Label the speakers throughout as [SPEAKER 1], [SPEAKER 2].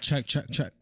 [SPEAKER 1] Check, check, check.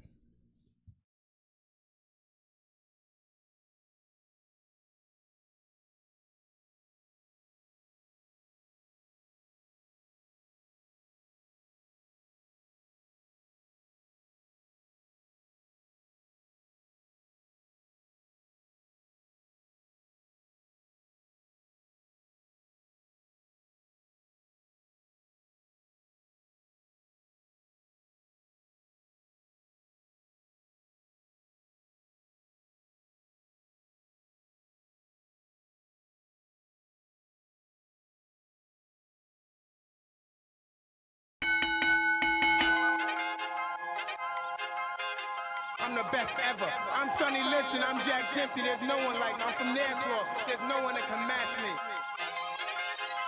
[SPEAKER 2] I'm the best ever. I'm Sonny Liston. I'm Jack Dempsey. There's no one like me. I'm from Nairclaw. There's no one that can match me.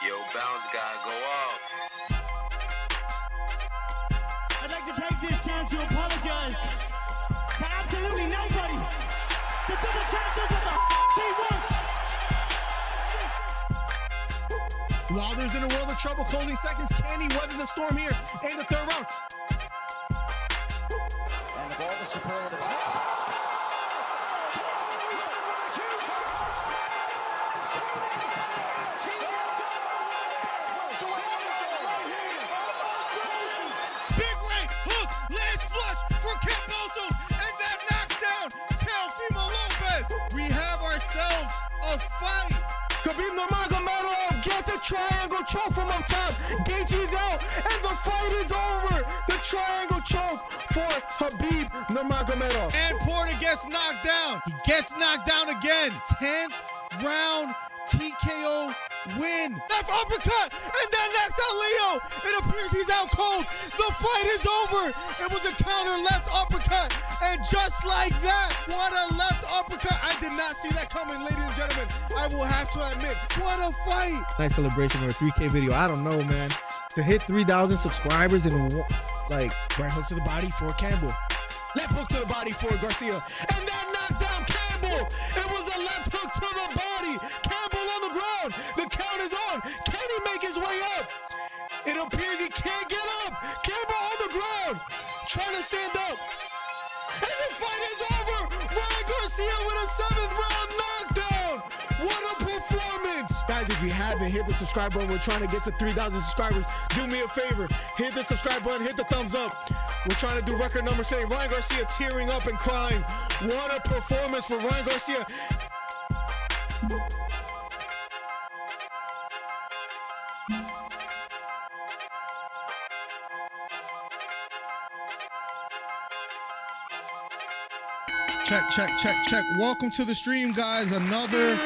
[SPEAKER 3] Yo, bounce guy, go off.
[SPEAKER 4] I'd like to take this chance to apologize to absolutely nobody. The double champ does what the he wants.
[SPEAKER 5] Wilder's in a world of trouble, closing seconds. Can he weather the storm here in the third round?
[SPEAKER 4] And the ball is superlative.
[SPEAKER 5] Big right hook, lands flush for Camboso, and that knocks down Teofimo Lopez. We have ourselves a fight.
[SPEAKER 6] Khabib Nurmagomedov gets a triangle choke from up top. Gaethje's out, and the fight is over. The triangle choke for Khabib Nurmagomedov.
[SPEAKER 5] And Porter gets knocked down. He gets knocked down again. 10th round TKO win. Left uppercut, and that knocks out Leo. It appears he's out cold. The fight is over. It was a counter left uppercut, and just like that, what a left uppercut. I did not see that coming, ladies and gentlemen. I will have to admit, what a fight.
[SPEAKER 6] Nice celebration for a 3K video. I don't know, man. To hit 3,000 subscribers in like
[SPEAKER 5] Right hook to the body for Campbell. Left hook to the body for Garcia. And that knocked down Campbell. It was a left hook to the body. Campbell on the ground. The count is on. Can he make his way up? It appears he can't get up. Campbell on the ground. Trying to stand up. And the fight is over. Ryan Garcia with a 7th round knockdown. What a performance. Guys, if you haven't hit the subscribe button, we're trying to get to 3,000 subscribers. Do me a favor. Hit the subscribe button. Hit the thumbs up. We're trying to do record numbers today. Ryan Garcia tearing up and crying. What a performance for Ryan Garcia.
[SPEAKER 1] Check, check, check, check. Welcome to the stream, guys. Another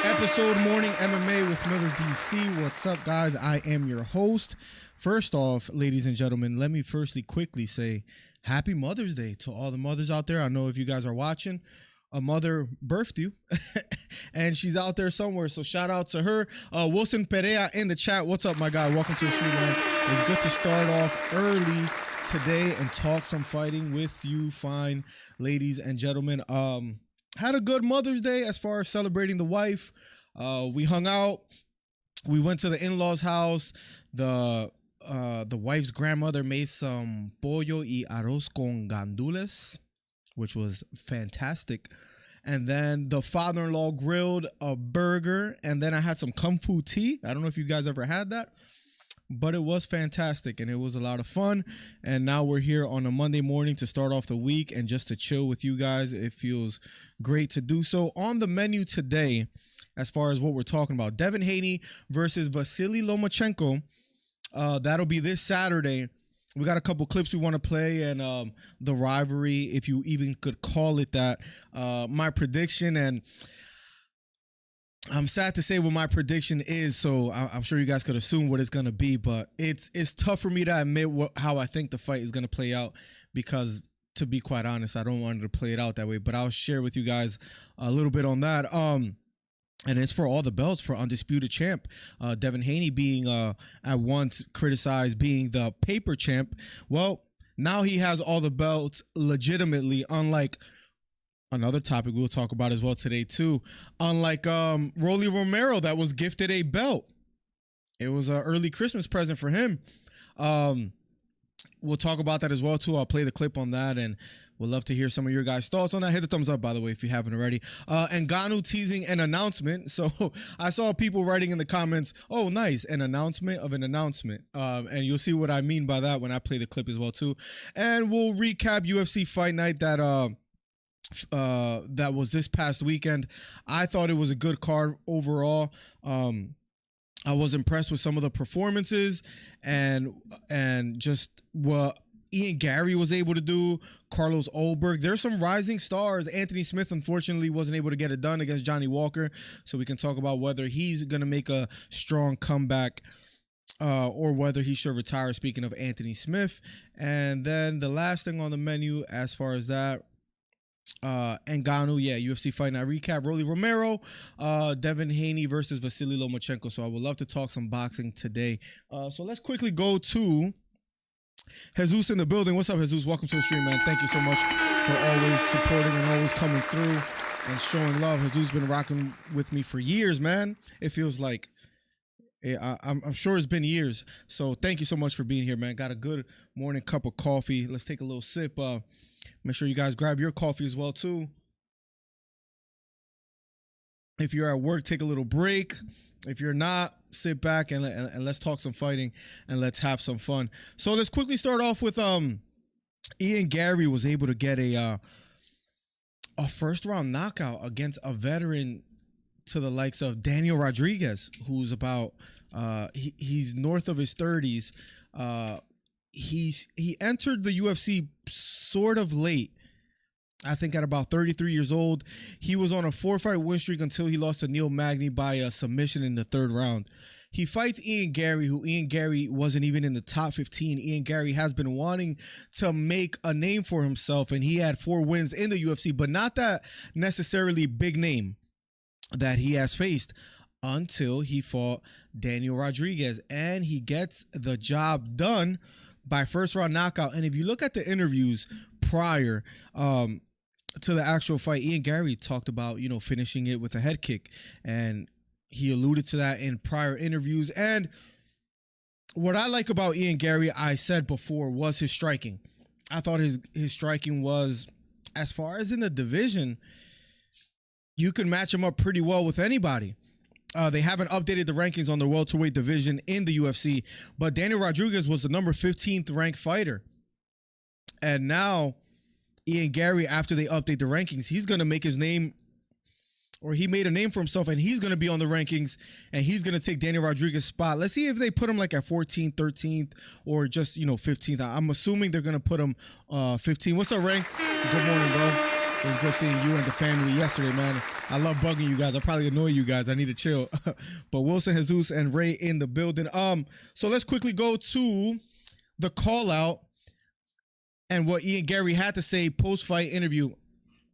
[SPEAKER 1] episode, Morning MMA with MillerDC. What's up, guys? I am your host. First off, ladies and gentlemen, let me firstly quickly say Happy Mother's Day to all the mothers out there. I know if you guys are watching, a mother birthed you, and she's out there somewhere, so shout out to her. Wilson Perea in the chat. What's up, my guy? Welcome to the stream, man. It's good to start off early today and talk some fighting with you fine ladies and gentlemen. Had a good Mother's Day as far as celebrating the wife. We hung out, we went to the in-laws house. The wife's grandmother made some pollo y arroz con gandules, which was fantastic. And then the father-in-law grilled a burger, and then I had some kung fu tea. I don't know if you guys ever had that, but it was fantastic and it was a lot of fun. And now we're here on a Monday morning to start off the week and just to chill with you guys. It feels great to do so. On the menu today, as far as what we're talking about, Devin Haney versus Vasyl Lomachenko. That'll be this Saturday. We got a couple clips we want to play, and the rivalry, if you even could call it that. My prediction, and I'm sad to say what my prediction is, so I'm sure you guys could assume what it's going to be, but it's tough for me to admit how I think the fight is going to play out, because to be quite honest, I don't want to play it out that way, but I'll share with you guys a little bit on that. And it's for all the belts for undisputed champ. Devin Haney being at once criticized being the paper champ. Well, now he has all the belts legitimately, unlike another topic we'll talk about as well today too. Unlike Rolly Romero, that was gifted a belt. It was an early Christmas present for him. we'll talk about that as well too. I'll play the clip on that, and we'll love to hear some of your guys' thoughts on that. Hit the thumbs up, by the way, if you haven't already. Ngannou teasing an announcement. So I saw people writing in the comments, "Oh, nice, an announcement of an announcement," and you'll see what I mean by that when I play the clip as well too. And we'll recap UFC Fight Night that was this past weekend. I thought it was a good card overall. I was impressed with some of the performances and just what Ian Garry was able to do, Carlos Ulberg. There's some rising stars. Anthony Smith, unfortunately, wasn't able to get it done against Johnny Walker, so we can talk about whether he's going to make a strong comeback or whether he should retire, speaking of Anthony Smith. And then the last thing on the menu as far as that, Ngannou, UFC Fight Night recap. Romero, Devin Haney versus Vasyl Lomachenko. So I would love to talk some boxing today. So let's quickly go to Jesus in the building. What's up, Jesus? Welcome to the stream, man. Thank you so much for always supporting and always coming through and showing love. Jesus been rocking with me for years, man. It feels like I'm sure it's been years. So thank you so much for being here, man. Got a good morning cup of coffee. Let's take a little sip. Make sure you guys grab your coffee as well too. If you're at work, take a little break. If you're not, sit back and let's talk some fighting and let's have some fun. So let's quickly start off with Ian Garry was able to get a first round knockout against a veteran to the likes of Daniel Rodriguez, who's about he's north of his 30s. He entered the UFC sort of late, I think at about 33 years old. He was on a 4-fight win streak until he lost to Neil Magny by a submission in the 3rd round. He fights Ian Garry, who Ian Garry wasn't even in the top 15. Ian Garry has been wanting to make a name for himself, and he had 4 wins in the UFC, but not that necessarily big name that he has faced until he fought Daniel Rodriguez, and he gets the job done by first round knockout. And if you look at the interviews prior to the actual fight, Ian Garry talked about, finishing it with a head kick, and he alluded to that in prior interviews. And what I like about Ian Garry, I said before, was his striking. I thought his striking was, as far as in the division, you could match him up pretty well with anybody. They haven't updated the rankings on the welterweight division in the UFC, but Daniel Rodriguez was the number 15th ranked fighter. And now Ian Garry, after they update the rankings, he's going to make his name, or he made a name for himself, and he's going to be on the rankings, and he's going to take Daniel Rodriguez's spot. Let's see if they put him like at 14th, 13th, or just, 15th. I'm assuming they're going to put him 15. What's up, Ray? Good morning, bro. It was good seeing you and the family yesterday, man. I love bugging you guys. I probably annoy you guys. I need to chill. But Wilson, Jesus, and Ray in the building. So let's quickly go to the call out and what Ian Garry had to say post-fight interview.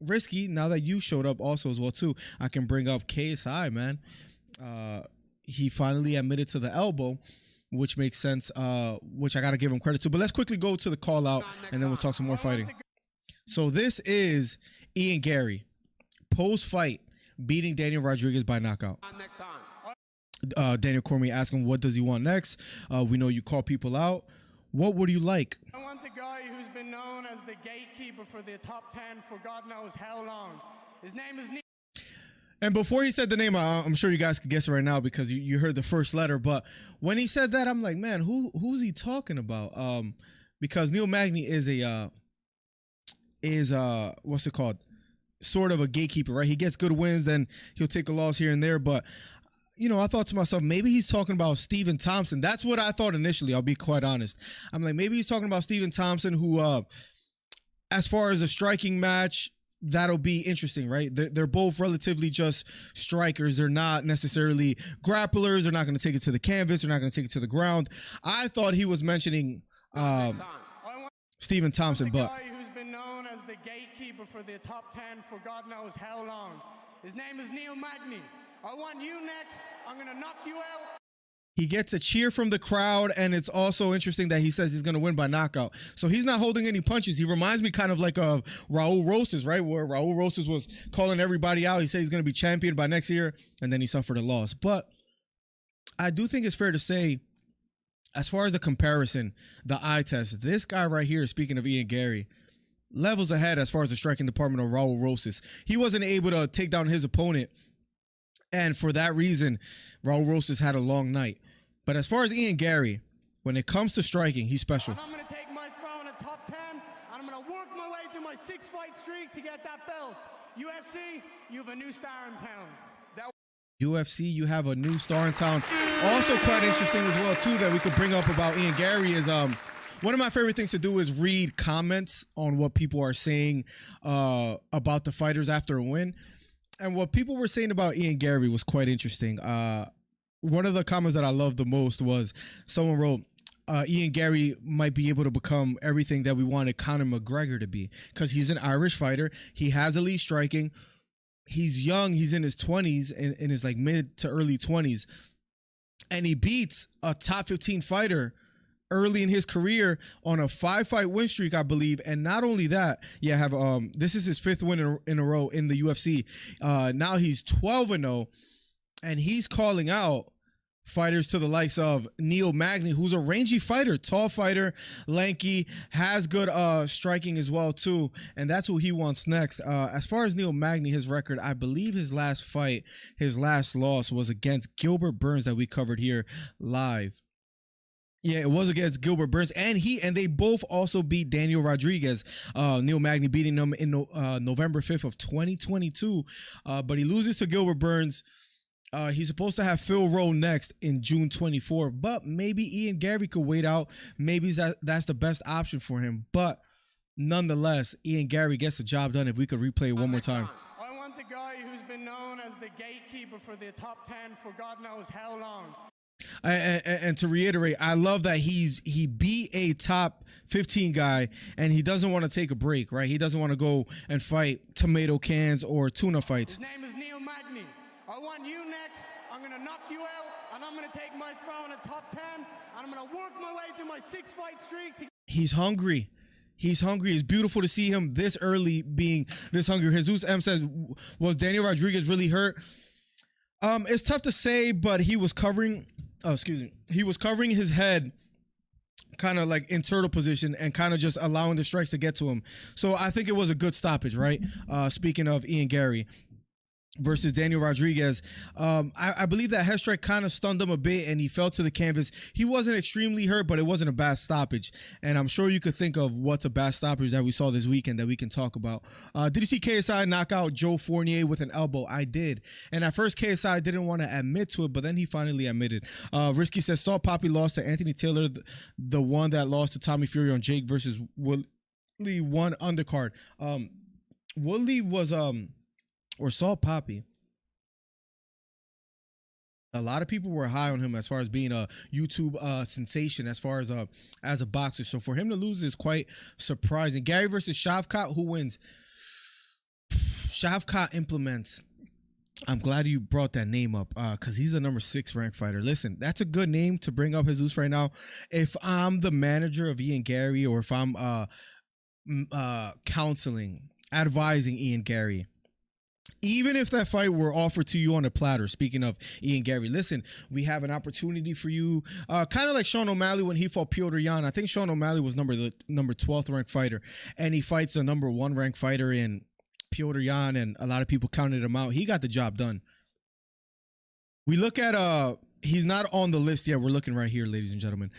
[SPEAKER 1] Risky, now that you showed up also as well too, I can bring up KSI, man. He finally admitted to the elbow, which makes sense, which I got to give him credit to. But let's quickly go to the call out and then we'll talk some more fighting. So this is Ian Garry post-fight beating Daniel Rodriguez by knockout. Daniel Cormier asking, what does he want next? We know you call people out. What would you like?
[SPEAKER 4] I want the guy who's been known as the gatekeeper for the top 10 for God knows how long. His name is Neil.
[SPEAKER 1] And before he said the name, I'm sure you guys could guess it right now because you heard the first letter. But when he said that, I'm like, man, who's he talking about? Because Neil Magny is what's it called? Sort of a gatekeeper, right? He gets good wins, then he'll take a loss here and there. But, I thought to myself, maybe he's talking about Stephen Thompson. That's what I thought initially, I'll be quite honest. I'm like, maybe he's talking about Stephen Thompson, who, as far as a striking match, that'll be interesting, right? They're both relatively just strikers. They're not necessarily grapplers. They're not going to take it to the canvas. They're not going to take it to the ground. I thought he was mentioning Stephen Thompson, but
[SPEAKER 4] the gatekeeper for the top 10 for God knows how long. His name is Neil Magny. I want you next. I'm going to knock you out.
[SPEAKER 1] He gets a cheer from the crowd, and it's also interesting that he says he's going to win by knockout. So he's not holding any punches. He reminds me kind of like of Raul Rosas, right? Where Raul Rosas was calling everybody out. He said he's going to be champion by next year, and then he suffered a loss. But I do think it's fair to say as far as the comparison, the eye test, this guy right here, speaking of Ian Garry, levels ahead as far as the striking department of Raul Rosas. He wasn't able to take down his opponent, and for that reason, Raul Rosas had a long night. But as far as Ian Garry, when it comes to striking, he's special.
[SPEAKER 4] And I'm going to take my throne at top 10, and I'm going to work my way through my 6-fight streak to get that belt. UFC, you have a new star in town.
[SPEAKER 1] UFC, you have a new star in town. Also quite interesting as well, too, that we could bring up about Ian Garry is one of my favorite things to do is read comments on what people are saying about the fighters after a win. And what people were saying about Ian Garry was quite interesting. One of the comments that I loved the most was someone wrote, Ian Garry might be able to become everything that we wanted Conor McGregor to be, because he's an Irish fighter. He has elite striking. He's young. He's in his 20s, in his like mid to early 20s. And he beats a top 15 fighter early in his career on a 5-fight win streak, I believe. And not only that, this is his 5th win in a row in the UFC. Now he's 12-0, and he's calling out fighters to the likes of Neil Magny, who's a rangy fighter, tall fighter, lanky, has good striking as well too, and that's who he wants next. As far as Neil Magny, his record, I believe his last fight, his last loss was against Gilbert Burns that we covered here live. Yeah, it was against Gilbert Burns, and they both also beat Daniel Rodriguez. Neil Magny beating them in November 5th of 2022, but he loses to Gilbert Burns. He's supposed to have Phil Rowe next in June 24, but maybe Ian Garry could wait out. Maybe that's the best option for him. But nonetheless, Ian Garry gets the job done if we could replay it one more time.
[SPEAKER 4] I want the guy who's been known as the gatekeeper for the top 10 for God knows how long.
[SPEAKER 1] And to reiterate, I love that he beat a top 15 guy, and he doesn't want to take a break, right? He doesn't want to go and fight tomato cans or tuna fights.
[SPEAKER 4] His name is Neil Magny. I want you next. I'm going to knock you out, and I'm going to take my throne at top 10, and I'm going to work my way through my 6-fight streak.
[SPEAKER 1] He's hungry. He's hungry. It's beautiful to see him this early being this hungry. Jesus M says, was Daniel Rodriguez really hurt? It's tough to say, but he was covering, he was covering his head kind of like in turtle position and kind of just allowing the strikes to get to him. So I think it was a good stoppage, right? Speaking of Ian Garry versus Daniel Rodriguez, I believe that head strike kind of stunned him a bit and he fell to the canvas. He wasn't extremely hurt, but it wasn't a bad stoppage. And I'm sure you could think of what's a bad stoppage that we saw this weekend that we can talk about. Did you see KSI knock out Joe Fournier with an elbow? I did. And at first KSI didn't want to admit to it, but then he finally admitted. Risky says Salt Poppy lost to Anthony Taylor, the one that lost to Tommy Fury on Jake versus Woodley won undercard. Woodley was or Salt Poppy. A lot of people were high on him as far as being a YouTube sensation as far as a boxer. So for him to lose is quite surprising. Garry versus Shavkat, who wins? Shavkat Implements. I'm glad you brought that name up because he's a number 6 ranked fighter. Listen, that's a good name to bring up Jesus right now. If I'm the manager of Ian Garry, or if I'm advising Ian Garry, even if that fight were offered to you on a platter, speaking of Ian Garry, listen, we have an opportunity for you. Kind of like Sean O'Malley when he fought Piotr Jan. I think Sean O'Malley was number 12th ranked fighter, and he fights a number 1 ranked fighter in Piotr Jan, and a lot of people counted him out. He got the job done. We look at, he's not on the list yet. We're looking right here, ladies and gentlemen.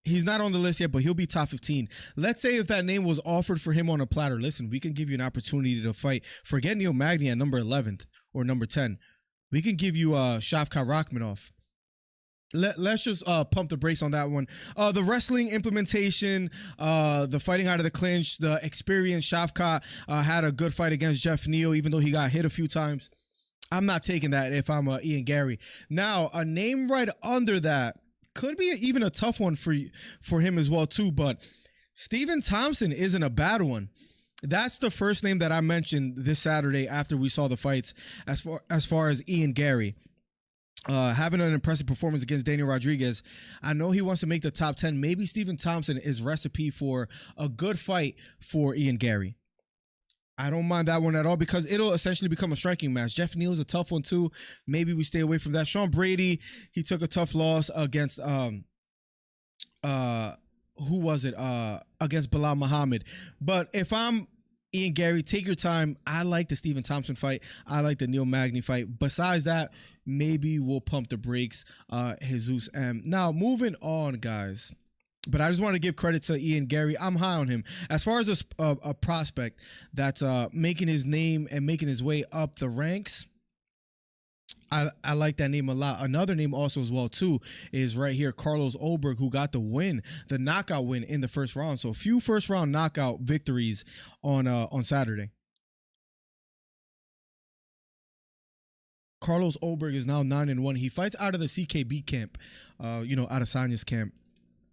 [SPEAKER 1] He's not on the list yet, but he'll be top 15. Let's say if that name was offered for him on a platter, listen, we can give you an opportunity to fight. Forget Neil Magny at number 11th or number 10. We can give you Shavkat Rakhmonov. Let's just pump the brakes on that one. The wrestling implementation, the fighting out of the clinch, the experience. Shavkat had a good fight against Jeff Neal, even though he got hit a few times. I'm not taking that if I'm Ian Garry. Now, a name right under that could be even a tough one for him as well too, but Stephen Thompson isn't a bad one. That's the first name that I mentioned this Saturday after we saw the fights as far as Ian Garry. Having an impressive performance against Daniel Rodriguez. I know he wants to make the top 10. Maybe Stephen Thompson is recipe for a good fight for Ian Garry. I don't mind that one at all because it'll essentially become a striking match. Jeff Neal's a tough one too. Maybe we stay away from that. Sean Brady, he took a tough loss against who was it? Against Bilal Muhammad. But if I'm Ian Garry, take your time. I like the Stephen Thompson fight. I like the Neil Magny fight. Besides that, maybe we'll pump the brakes. Jesus M. Now, moving on, guys. But I just want to give credit to Ian Garry. I'm high on him. As far as a prospect that's making his name and making his way up the ranks, I like that name a lot. Another name also as well too is right here, Carlos Ulberg, who got the win, the knockout win in the first round. So a few first round knockout victories on Saturday. Carlos Ulberg is now 9-1. He fights out of the CKB camp, out of Sanya's camp,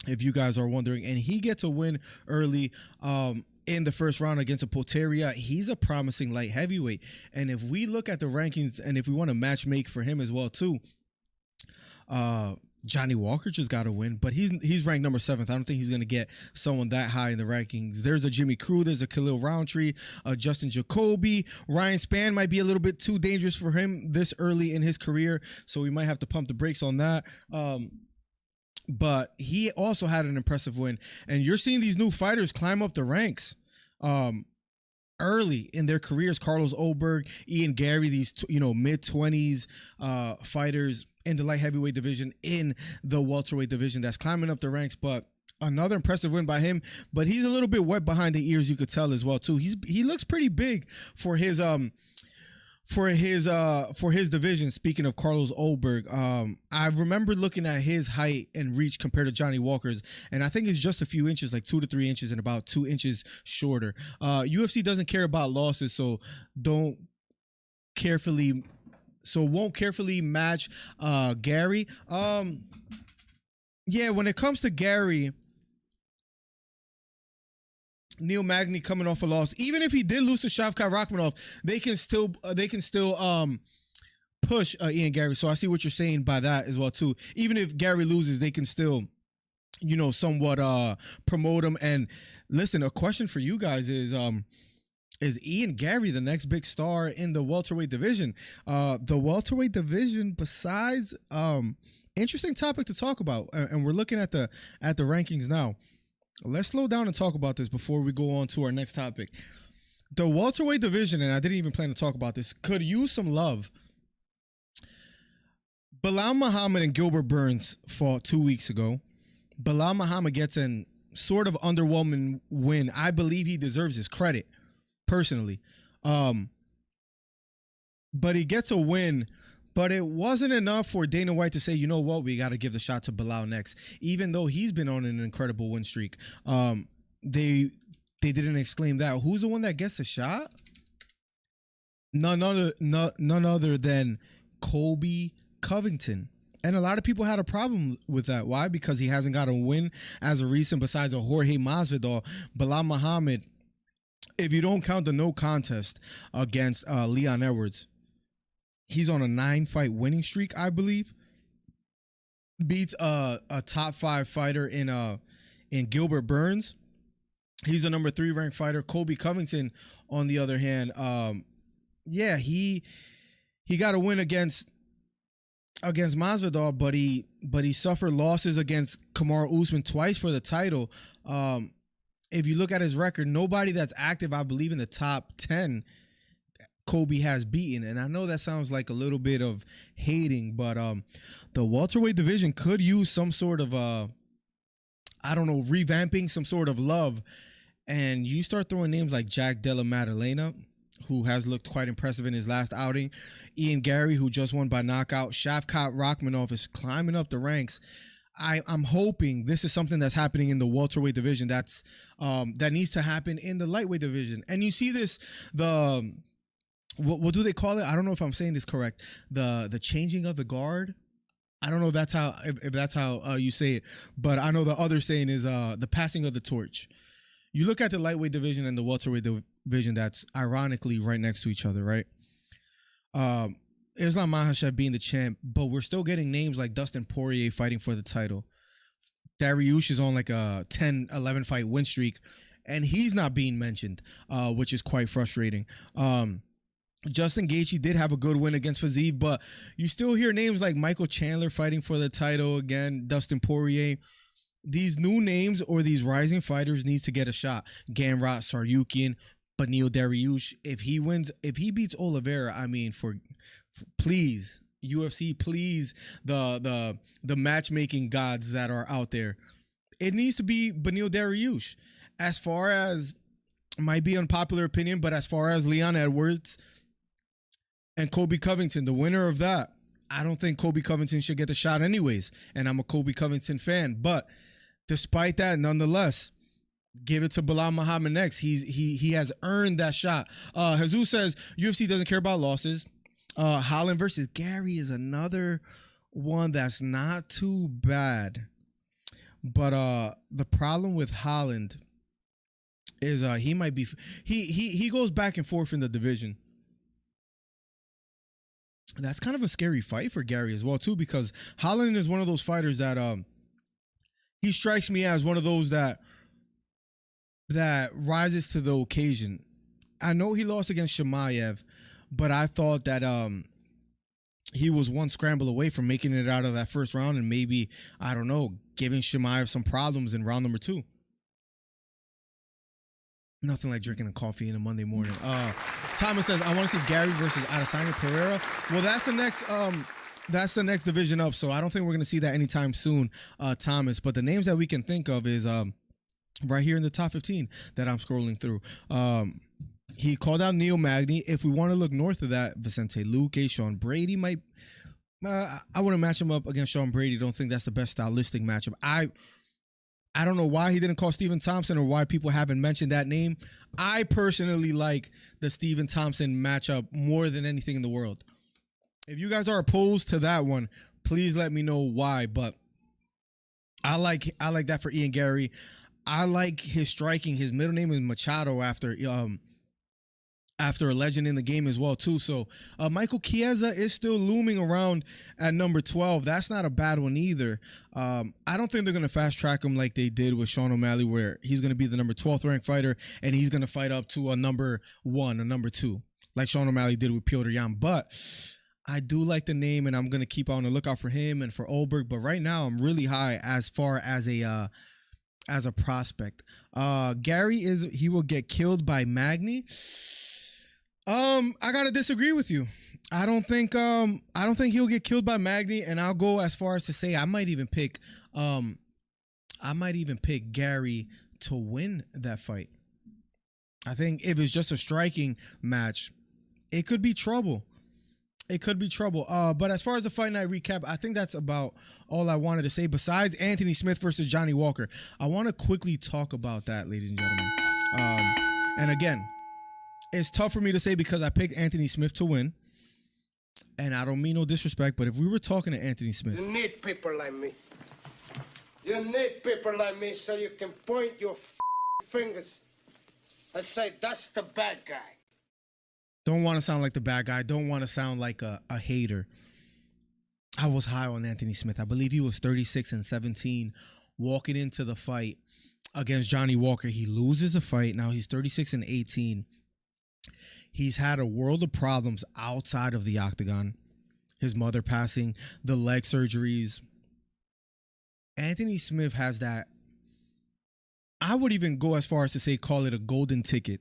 [SPEAKER 1] if you guys are wondering. And he gets a win early in the first round against a Poteria. He's a promising light heavyweight. And if we look at the rankings and if we want to match make for him as well too, Johnny Walker just got a win, but he's ranked number 7th. I don't think he's going to get someone that high in the rankings. There's a Jimmy Crew, there's a Khalil Roundtree, Justin Jacoby. Ryan Spann might be a little bit too dangerous for him this early in his career, so we might have to pump the brakes on that. But he also had an impressive win. And you're seeing these new fighters climb up the ranks early in their careers. Carlos Ulberg, Ian Garry, these mid-20s fighters in the light heavyweight division, in the welterweight division, that's climbing up the ranks. But another impressive win by him. But he's a little bit wet behind the ears, you could tell as well too. He looks pretty big for his division. Speaking of Carlos Ulberg, I remember looking at his height and reach compared to Johnny Walker's, and I think it's just a few inches, like 2 to 3 inches, and about 2 inches shorter. UFC doesn't care about losses, so won't carefully match Garry. Yeah, when it comes to Garry, Neil Magny coming off a loss. Even if he did lose to Shavkat Rakhmonov, they can still push Ian Garry. So I see what you're saying by that as well too. Even if Garry loses, they can still, somewhat promote him. And listen, a question for you guys is Ian Garry the next big star in the welterweight division? The welterweight division, besides interesting topic to talk about, and we're looking at the rankings now. Let's slow down and talk about this before we go on to our next topic. The welterweight division, and I didn't even plan to talk about this, could use some love. Bilal Muhammad and Gilbert Burns fought 2 weeks ago. Bilal Muhammad gets an sort of underwhelming win. I believe he deserves his credit, personally. But he gets a win. But it wasn't enough for Dana White to say, you know what, we got to give the shot to Bilal next, even though he's been on an incredible win streak. They didn't exclaim that. Who's the one that gets the shot? None other than Colby Covington. And a lot of people had a problem with that. Why? Because he hasn't got a win as of recent besides a Jorge Masvidal. Bilal Muhammad, if you don't count the no contest against Leon Edwards, he's on a 9-fight winning streak, I believe. Beats a top 5 fighter in Gilbert Burns. He's a number 3 ranked fighter. Colby Covington, on the other hand, he got a win against Masvidal, but he suffered losses against Kamaru Usman twice for the title. If you look at his record, nobody that's active, I believe, in the top 10 Colby has beaten. And I know that sounds like a little bit of hating, but the welterweight division could use some sort of revamping, some sort of love. And you start throwing names like Jack Della Maddalena, who has looked quite impressive in his last outing, Ian Garry, who just won by knockout, Shavkat Rakhmonov is climbing up the ranks. I'm hoping this is something that's happening in the welterweight division that needs to happen in the lightweight division. And you see this, what do they call it? I don't know if I'm saying this correct. The changing of the guard. I don't know if that's how you say it, but I know the other saying is the passing of the torch. You look at the lightweight division and the welterweight division that's ironically right next to each other, right? Islam Makhachev being the champ, but we're still getting names like Dustin Poirier fighting for the title. Dariush is on like a 10-11 fight win streak, and he's not being mentioned, which is quite frustrating. Justin Gaethje did have a good win against Vasyl, but you still hear names like Michael Chandler fighting for the title again, Dustin Poirier. these new names or these rising fighters needs to get a shot. Gamrot, Saryukian, Beneil Dariush. If he beats Oliveira, I mean, for please, UFC, please, the matchmaking gods that are out there, it needs to be Beneil Dariush. As far as, might be unpopular opinion, but as far as Leon Edwards and Colby Covington, the winner of that, I don't think Colby Covington should get the shot anyways, and I'm a Colby Covington fan. But despite that, nonetheless, give it to Bilal Muhammad next. He has earned that shot. Jesus says UFC doesn't care about losses. Holland versus Garry is another one that's not too bad. But the problem with Holland is he might be he goes back and forth in the division. That's kind of a scary fight for Garry as well too, because Holland is one of those fighters that he strikes me as one of those that rises to the occasion. I know he lost against Chimaev, but I thought that he was one scramble away from making it out of that first round and maybe, I don't know, giving Chimaev some problems in round number 2. Nothing like drinking a coffee in a Monday morning. Thomas says, I want to see Garry versus Adesanya Pereira. Well, that's the next division up, so I don't think we're going to see that anytime soon, Thomas. But the names that we can think of is right here in the top 15 that I'm scrolling through. He called out Neil Magny. If we want to look north of that, Vicente Luque, Sean Brady might. I wouldn't match him up against Sean Brady. Don't think that's the best stylistic matchup. I don't know why he didn't call Stephen Thompson or why people haven't mentioned that name. I personally like the Stephen Thompson matchup more than anything in the world. If you guys are opposed to that one, please let me know why. But I like that for Ian Garry. I like his striking. His middle name is Machado after a legend in the game as well too. So Michael Chiesa is still looming around at number 12. That's not a bad one either. I don't think they're going to fast track him like they did with Sean O'Malley, where he's going to be the number 12th ranked fighter and he's going to fight up to a number 1, a number 2, like Sean O'Malley did with Piotr Jan. But I do like the name and I'm going to keep on the lookout for him and for Olberg. But right now I'm really high as far as a prospect. Garry he will get killed by Magny. I gotta disagree with you. I don't think he'll get killed by Magny, and I'll go as far as to say I might even pick Garry to win that fight. I think if it's just a striking match, it could be trouble. But as far as the fight night recap, I think that's about all I wanted to say. Besides Anthony Smith versus Johnny Walker, I want to quickly talk about that, ladies and gentlemen. And again, it's tough for me to say because I picked Anthony Smith to win. And I don't mean no disrespect, but if we were talking to Anthony Smith.
[SPEAKER 7] You need people like me. You need people like me so you can point your fingers and say, that's the bad guy.
[SPEAKER 1] Don't want to sound like the bad guy. Don't want to sound like a hater. I was high on Anthony Smith. I believe he was 36-17 walking into the fight against Johnny Walker. He loses a fight. Now he's 36-18. He's had a world of problems outside of the octagon. His mother passing, the leg surgeries. Anthony Smith has that. I would even go as far as to say, call it a golden ticket.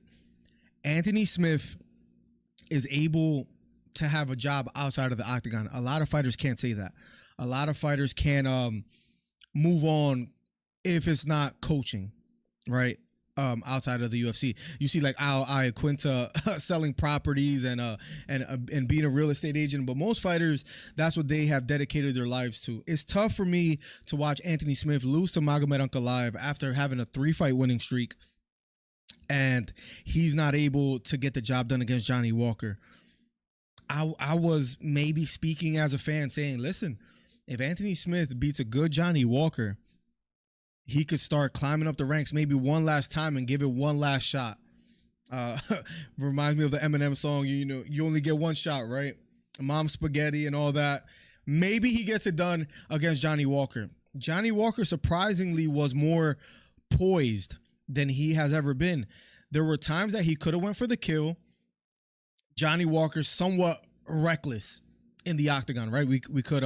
[SPEAKER 1] Anthony Smith is able to have a job outside of the octagon. A lot of fighters can't say that. A lot of fighters can't move on if it's not coaching, right? Outside of the UFC, you see like Al Iaquinta selling properties and being a real estate agent, but most fighters, that's what they have dedicated their lives to. It's tough for me to watch Anthony Smith lose to Magomed Ankalaev after having a 3-fight winning streak, and he's not able to get the job done against Johnny Walker. I was maybe speaking as a fan saying, listen, if Anthony Smith beats a good Johnny Walker, he could start climbing up the ranks maybe one last time and give it one last shot. Reminds me of the Eminem song, you know, you only get one shot, right? Mom spaghetti and all that. Maybe he gets it done against Johnny Walker. Johnny Walker surprisingly was more poised than he has ever been. There were times that he could have went for the kill. Johnny Walker's somewhat reckless in the octagon, right? We could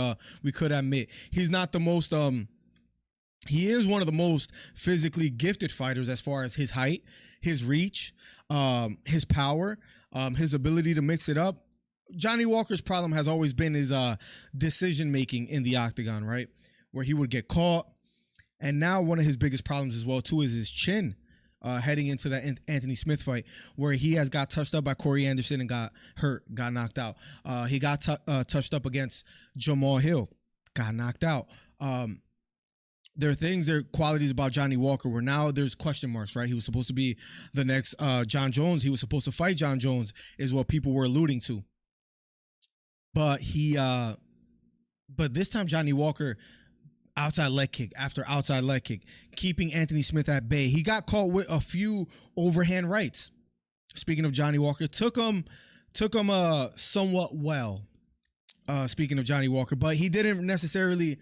[SPEAKER 1] admit he's not the most he is one of the most physically gifted fighters as far as his height, his reach, his power, his ability to mix it up. Johnny Walker's problem has always been his decision making in the octagon, right? Where he would get caught. And now one of his biggest problems as well too is his chin. Heading into that Anthony Smith fight, where he has got touched up by Corey Anderson and got hurt, got knocked out. He got touched up against Jamal Hill, got knocked out. There are qualities about Johnny Walker where now there's question marks, right? He was supposed to be the next John Jones. He was supposed to fight John Jones, is what people were alluding to. But but this time Johnny Walker, outside leg kick after outside leg kick, keeping Anthony Smith at bay. He got caught with a few overhand rights. Speaking of Johnny Walker, took him somewhat well. Speaking of Johnny Walker, but he didn't necessarily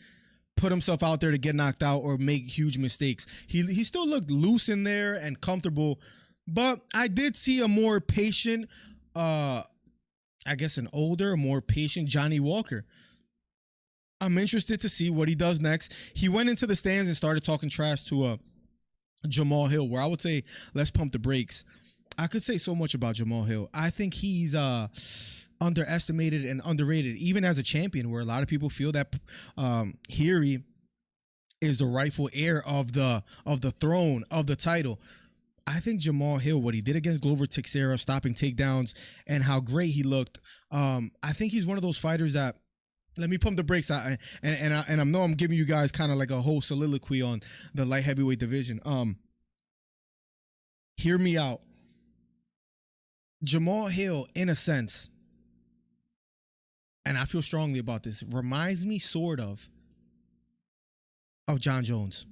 [SPEAKER 1] put himself out there to get knocked out or make huge mistakes. He still looked loose in there and comfortable, but I did see a more patient, I guess an older, more patient Johnny Walker. I'm interested to see what he does next. He went into the stands and started talking trash to Jamal Hill, where I would say, let's pump the brakes. I could say so much about Jamal Hill. I think he's underestimated and underrated, even as a champion, where a lot of people feel that Haney is the rightful heir of the throne, of the title. I think Jamal Hill, what he did against Glover Teixeira, stopping takedowns, and how great he looked. I think he's one of those fighters that, let me pump the brakes out, and I know I'm giving you guys kind of like a whole soliloquy on the light heavyweight division. Hear me out. Jamal Hill, in a sense, and I feel strongly about this, reminds me sort of John Jones.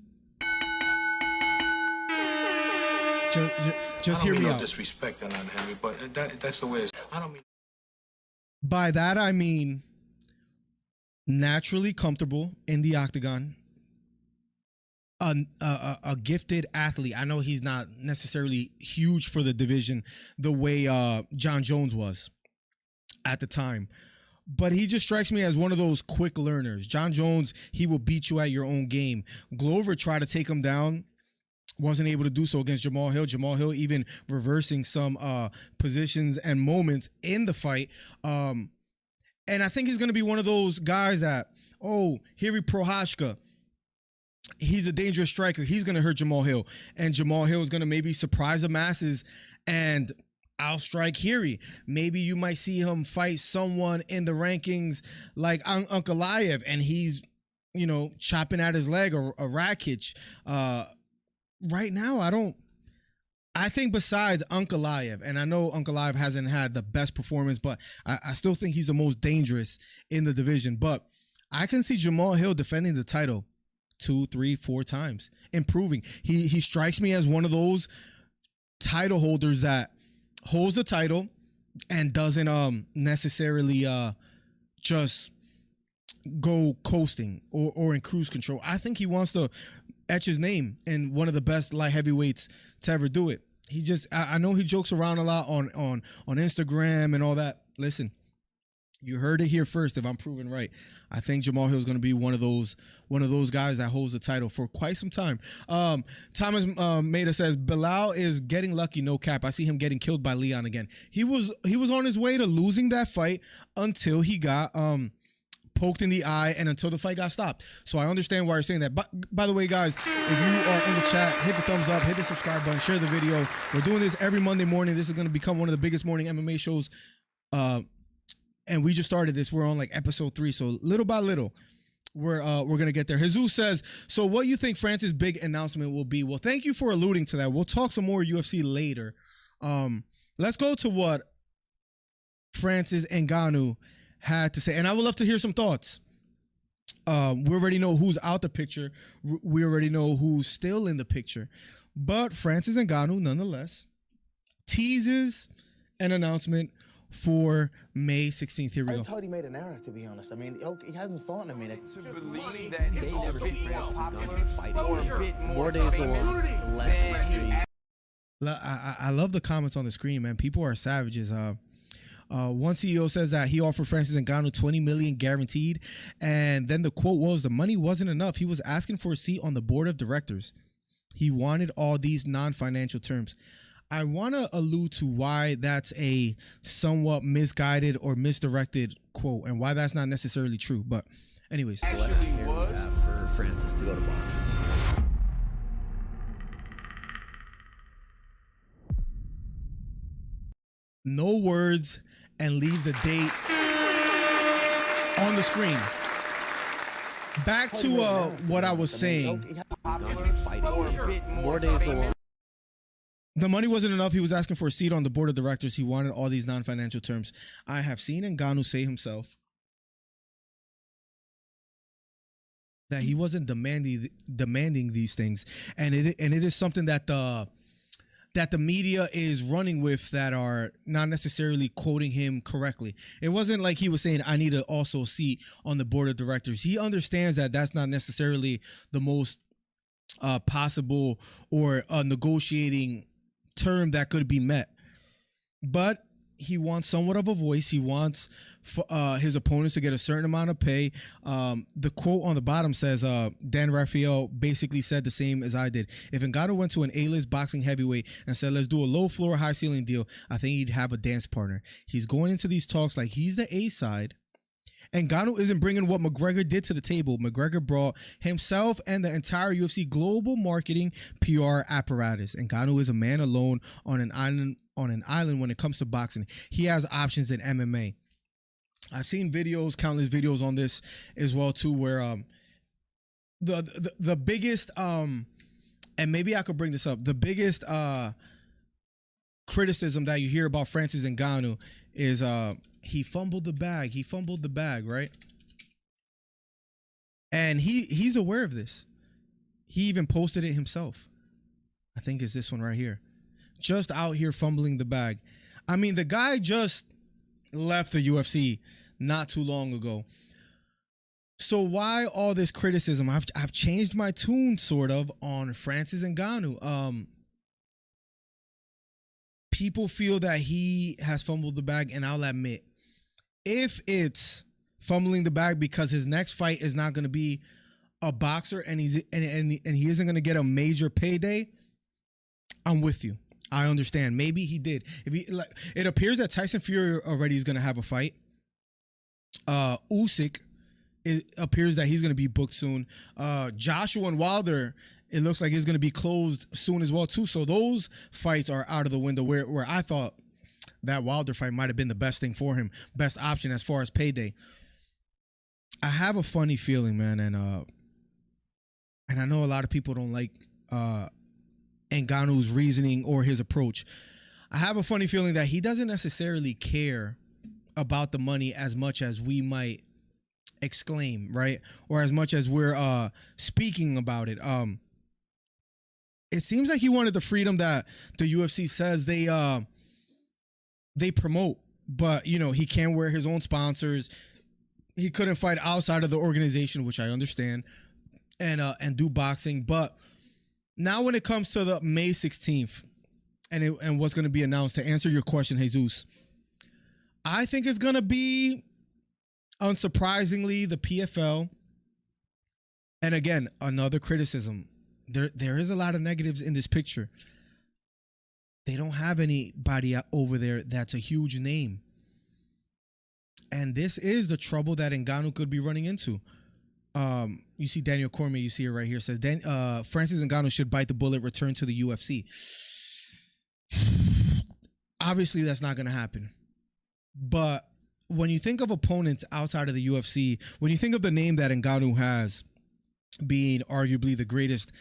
[SPEAKER 1] Just hear me out.
[SPEAKER 8] No disrespect on Henry, but that's the way it's. I don't mean.
[SPEAKER 1] By that I mean naturally comfortable in the octagon, a gifted athlete. I know he's not necessarily huge for the division the way John Jones was at the time, but he just strikes me as one of those quick learners. John Jones, he will beat you at your own game. Glover tried to take him down, wasn't able to do so against Jamal Hill. Jamal Hill even reversing some positions and moments in the fight. And I think he's going to be one of those guys that, Jiri Prochazka, he's a dangerous striker. He's going to hurt Jamal Hill. And Jamal Hill is going to maybe surprise the masses and outstrike Haney. Maybe you might see him fight someone in the rankings like Ankalaev, and he's, chopping at his leg, or Rakic. Right now, I think besides Ankalaev, and I know Ankalaev hasn't had the best performance, but I still think he's the most dangerous in the division. But I can see Jamal Hill defending the title 2, 3, 4 times, improving. He strikes me as one of those title holders that holds the title and doesn't necessarily just go coasting or in cruise control. I think he wants to etch his name in one of the best light heavyweights to ever do it. He just, I know he jokes around a lot on Instagram and all that. Listen, you heard it here first. If I'm proven right, I think Jamal Hill is going to be one of those guys that holds the title for quite some time. Thomas Maida says Bilal is getting lucky, no cap. I see him getting killed by Leon again. He was on his way to losing that fight until he got poked in the eye and until the fight got stopped. So I understand why you're saying that. But by the way, guys, if you are in the chat, hit the thumbs up, hit the subscribe button, share the video. We're doing this every Monday morning. This is going to become one of the biggest morning MMA shows. And we just started this. We're on like episode 3. So little by little, we're going to get there. Jesus says, so what you think Francis' big announcement will be? Well, thank you for alluding to that. We'll talk some more UFC later. Let's go to what Francis Ngannou had to say, and I would love to hear some thoughts. We already know who's out the picture. We already know who's still in the picture. But Francis Ngannou, nonetheless, teases an announcement for May 16th. Here we go.
[SPEAKER 9] I thought he made an error, to be honest. I mean, he hasn't fought in a minute.
[SPEAKER 10] More days go on, less intrigue.
[SPEAKER 1] I love the comments on the screen, man. People are savages. One CEO says that he offered Francis Ngannou $20 million guaranteed, and then the quote was, "The money wasn't enough. He was asking for a seat on the board of directors. He wanted all these non-financial terms." I want to allude to why that's a somewhat misguided or misdirected quote, and why that's not necessarily true. But anyways,
[SPEAKER 10] Less care you have for Francis to go to boxing.
[SPEAKER 1] no words, and leaves a date on the screen. Back to what I was saying.
[SPEAKER 10] More days go on.
[SPEAKER 1] The money wasn't enough. He was asking for a seat on the board of directors. He wanted all these non-financial terms. I have seen Ngannou say himself that he wasn't demanding these things, and it is something that the media is running with, that are not necessarily quoting him correctly. It wasn't like he was saying, "I need also a seat on the board of directors." He understands that that's not necessarily the most possible or negotiating term that could be met, but he wants somewhat of a voice. He wants his opponents to get a certain amount of pay. The quote on the bottom says, Dan Rafael basically said the same as I did. If Ngannou went to an A-list boxing heavyweight and said, "Let's do a low floor, high ceiling deal," I think he'd have a dance partner. He's going into these talks like he's the A side. And Ngannou isn't bringing what McGregor did to the table. McGregor brought himself and the entire UFC global marketing PR apparatus. And Ngannou is a man alone on an island when it comes to boxing. He has options in MMA. I've seen countless videos on this as well too, where the biggest and maybe I could bring this up, the biggest criticism that you hear about Francis Ngannou is he fumbled the bag. He fumbled the bag, right? And he's aware of this. He even posted it himself. I think it's this one right here. Just out here fumbling the bag. I mean, the guy just left the UFC not too long ago. So why all this criticism? I've changed my tune sort of on Francis Ngannou. People feel that he has fumbled the bag, and I'll admit, if it's fumbling the bag because his next fight is not going to be a boxer and he isn't going to get a major payday, I'm with you. I understand. Maybe he did. It appears that Tyson Fury already is going to have a fight. Usyk, it appears that he's going to be booked soon. Joshua and Wilder, it looks like it's going to be closed soon as well too. So those fights are out of the window, where I thought that Wilder fight might have been the best thing for him, best option as far as payday. I have a funny feeling, man, and I know a lot of people don't like Ngannou's reasoning or his approach. I have a funny feeling that he doesn't necessarily care about the money as much as we might exclaim, right? Or as much as we're speaking about it. It seems like he wanted the freedom that the UFC says they promote, but he can't wear his own sponsors. He couldn't fight outside of the organization, which I understand, and do boxing. But now when it comes to the May 16th and what's going to be announced, to answer your question, Jesus, I think it's going to be, unsurprisingly, the PFL. And again, another criticism. There is a lot of negatives in this picture. They don't have anybody over there that's a huge name. And this is the trouble that Ngannou could be running into. You see Daniel Cormier, you see it right here, says Francis Ngannou should bite the bullet, return to the UFC. Obviously, that's not going to happen. But when you think of opponents outside of the UFC, when you think of the name that Ngannou has, being arguably the greatest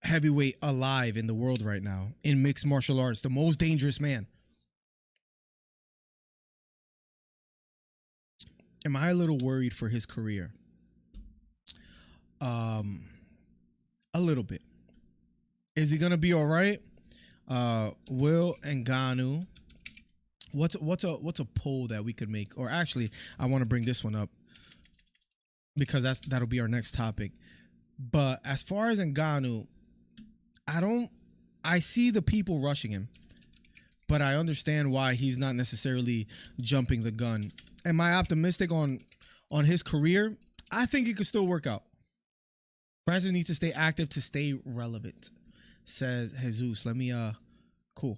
[SPEAKER 1] heavyweight alive in the world right now in mixed martial arts, the most dangerous man, am I a little worried for his career? A little bit. Is he gonna be all right? Will Ngannou? What's a poll that we could make? Or actually, I want to bring this one up because that'll be our next topic. But as far as Ngannou, I see the people rushing him, but I understand why he's not necessarily jumping the gun. Am I optimistic on his career? I think it could still work out. Francis needs to stay active to stay relevant, says Jesus. Let me cool.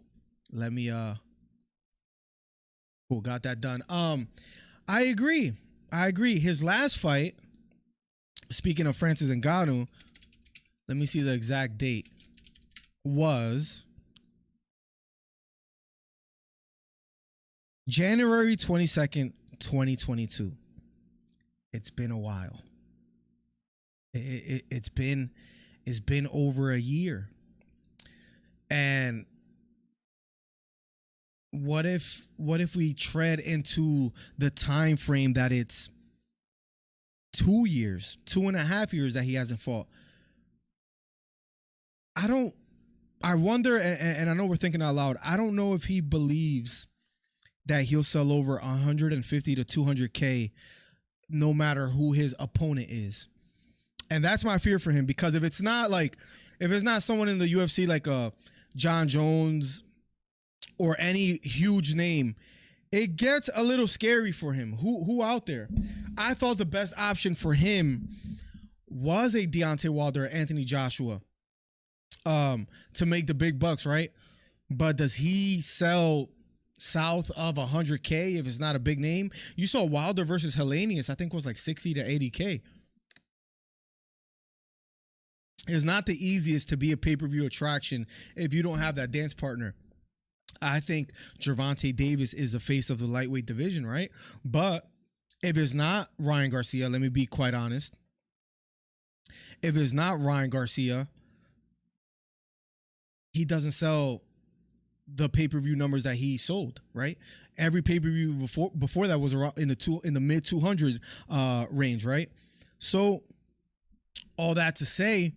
[SPEAKER 1] Let me cool, got that done. I agree. His last fight, speaking of Francis Ngannou, let me see the exact date, was January 22nd, 2022. It's been a while. It's been over a year. And what if we tread into the time frame that it's 2 years, 2.5 years that he hasn't fought? I wonder, and I know we're thinking out loud, I don't know if he believes that he'll sell over 150 to 200K no matter who his opponent is. And that's my fear for him, because if it's not someone in the UFC like John Jones or any huge name, it gets a little scary for him. Who out there? I thought the best option for him was a Deontay Wilder or Anthony Joshua to make the big bucks, right? But does he sell south of 100K if it's not a big name? You saw Wilder versus Helenius, I think was like 60 to 80K. It's not the easiest to be a pay-per-view attraction if you don't have that dance partner. I think Gervonta Davis is the face of the lightweight division, right? But if it's not Ryan Garcia, let me be quite honest. If it's not Ryan Garcia, he doesn't sell the pay-per-view numbers that he sold, right? Every pay-per-view before that was around in the mid 200 range, right? So all that to say,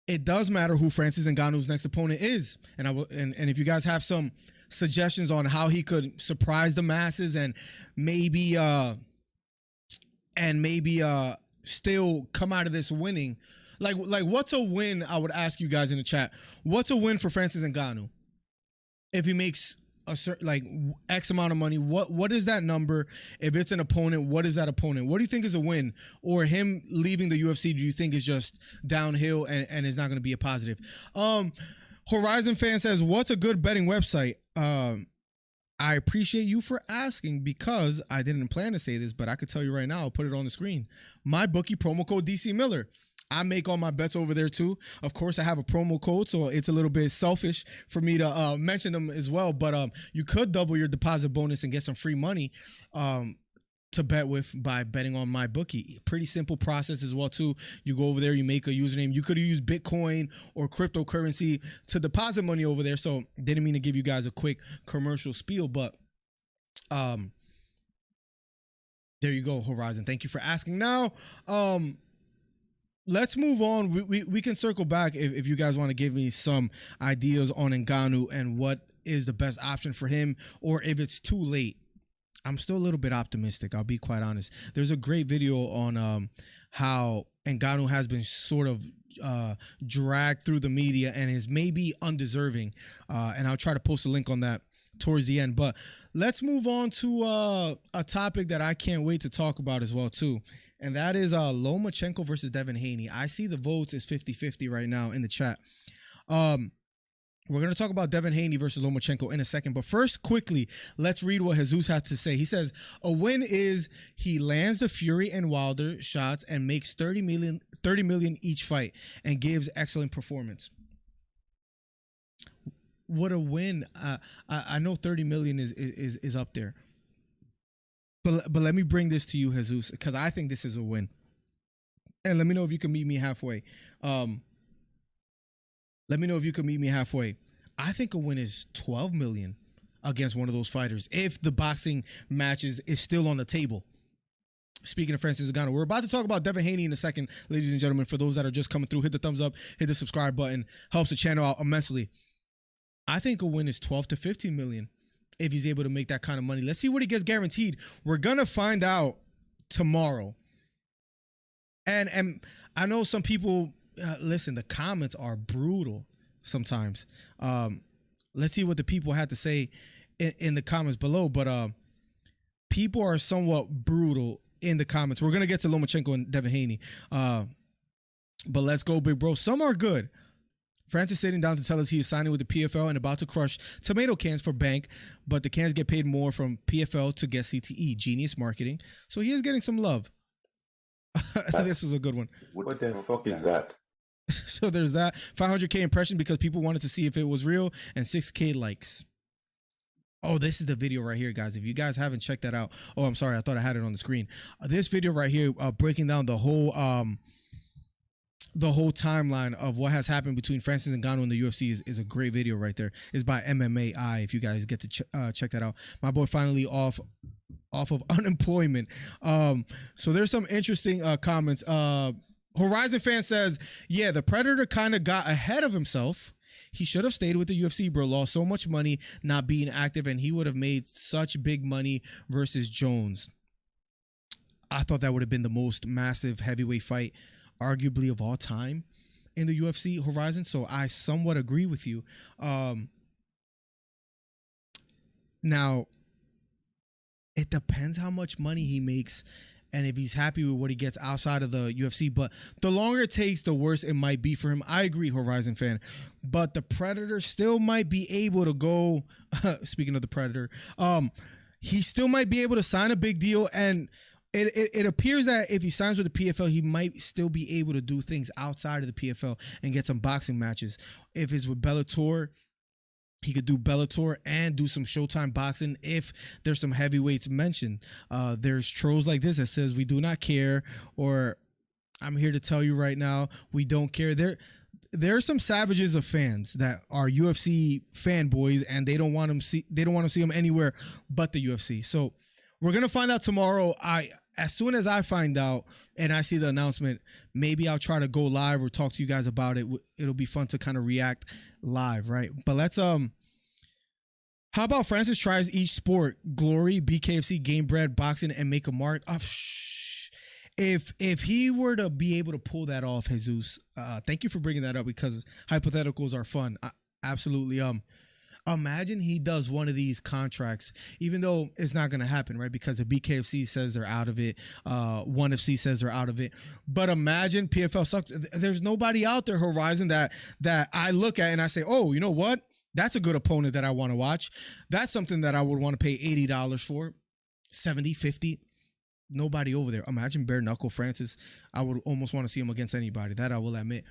[SPEAKER 1] it does matter who Francis Ngannou's next opponent is. And and if you guys have some suggestions on how he could surprise the masses and maybe still come out of this winning, like what's a win? I would ask you guys in the chat, what's a win for Francis Ngannou if he makes a certain, like, X amount of money? What is that number? If it's an opponent, what is that opponent? What do you think is a win? Or him leaving the UFC, do you think is just downhill and is not going to be a positive? Horizon fan says, what's a good betting website? I appreciate you for asking, because I didn't plan to say this, but I could tell you right now, I'll put it on the screen. My bookie, promo code DC Miller. I make all my bets over there too. Of course, I have a promo code, so it's a little bit selfish for me to mention them as well. But you could double your deposit bonus and get some free money to bet with by betting on my bookie. Pretty simple process as well too. You go over there, you make a username. You could use Bitcoin or cryptocurrency to deposit money over there. So didn't mean to give you guys a quick commercial spiel, but there you go, Horizon. Thank you for asking. Now, let's move on. We can circle back if you guys want to give me some ideas on Ngannou and what is the best option for him, or if it's too late. I'm still a little bit optimistic, I'll be quite honest. There's a great video on how Ngannou has been sort of dragged through the media and is maybe undeserving. And I'll try to post a link on that towards the end. But let's move on to a topic that I can't wait to talk about as well too. And that is Lomachenko versus Devin Haney. I see the votes is 50-50 right now in the chat. We're going to talk about Devin Haney versus Lomachenko in a second. But first, quickly, let's read what Jesus has to say. He says, a win is he lands the Fury and Wilder shots and makes $30 million each fight and gives excellent performance. What a win. I know 30 million is up there. But let me bring this to you, Jesus, because I think this is a win. And let me know if you can meet me halfway. Let me know if you can meet me halfway. I think a win is 12 million against one of those fighters if the boxing matches is still on the table. Speaking of Francis Ngannou, we're about to talk about Devin Haney in a second, ladies and gentlemen. For those that are just coming through, hit the thumbs up, hit the subscribe button. Helps the channel out immensely. I think a win is 12 to 15 million if he's able to make that kind of money. Let's see what he gets guaranteed. We're going to find out tomorrow. And I know some people... listen, the comments are brutal sometimes. let's see what the people had to say in the comments below. But people are somewhat brutal in the comments. We're gonna get to Lomachenko and Devin Haney, but let's go, big bro. Some are good. Francis sitting down to tell us he is signing with the PFL and about to crush tomato cans for bank, but the cans get paid more from PFL to get CTE. Genius marketing. So he is getting some love. This was a good one.
[SPEAKER 11] What the fuck is that?
[SPEAKER 1] So there's that. 500K impression because people wanted to see if it was real, and 6K likes. Oh, this is the video right here, guys. If you guys haven't checked that out. Oh, I'm sorry. I thought I had it on the screen. This video right here breaking down the whole timeline of what has happened between Francis Ngannou and the UFC is a great video right there. It's by MMA if you guys get to check that out. My boy finally off of unemployment. So there's some interesting comments. Horizon fan says, yeah, the Predator kind of got ahead of himself. He should have stayed with the UFC, bro. Lost so much money not being active, and he would have made such big money versus Jones. I thought that would have been the most massive heavyweight fight, arguably of all time in the UFC, Horizon. So I somewhat agree with you. Now, it depends how much money he makes and if he's happy with what he gets outside of the UFC. But the longer it takes, the worse it might be for him. I agree, Horizon fan. But the Predator still might be able to go, speaking of the Predator, he still might be able to sign a big deal. And it appears that if he signs with the PFL, he might still be able to do things outside of the PFL and get some boxing matches. If it's with Bellator, he could do Bellator and do some Showtime boxing if there's some heavyweights mentioned. There's trolls like this that says, we do not care, or I'm here to tell you right now, we don't care. There are some savages of fans that are UFC fanboys, and they don't want to see them anywhere but the UFC. So we're gonna find out tomorrow. As soon as I find out and I see the announcement, maybe I'll try to go live or talk to you guys about it. It'll be fun to kind of react live, right? But let's how about Francis tries each sport: glory, BKFC, game bread, boxing, and make a mark. If he were to be able to pull that off, Jesus, thank you for bringing that up, because hypotheticals are fun. Absolutely. Imagine he does one of these contracts, even though it's not going to happen, right? Because the BKFC says they're out of it. ONE FC says they're out of it. But imagine PFL sucks. There's nobody out there, Horizon, that I look at and I say, oh, you know what? That's a good opponent that I want to watch. That's something that I would want to pay $80 for, 70, 50. Nobody over there. Imagine bare knuckle Francis. I would almost want to see him against anybody. That I will admit.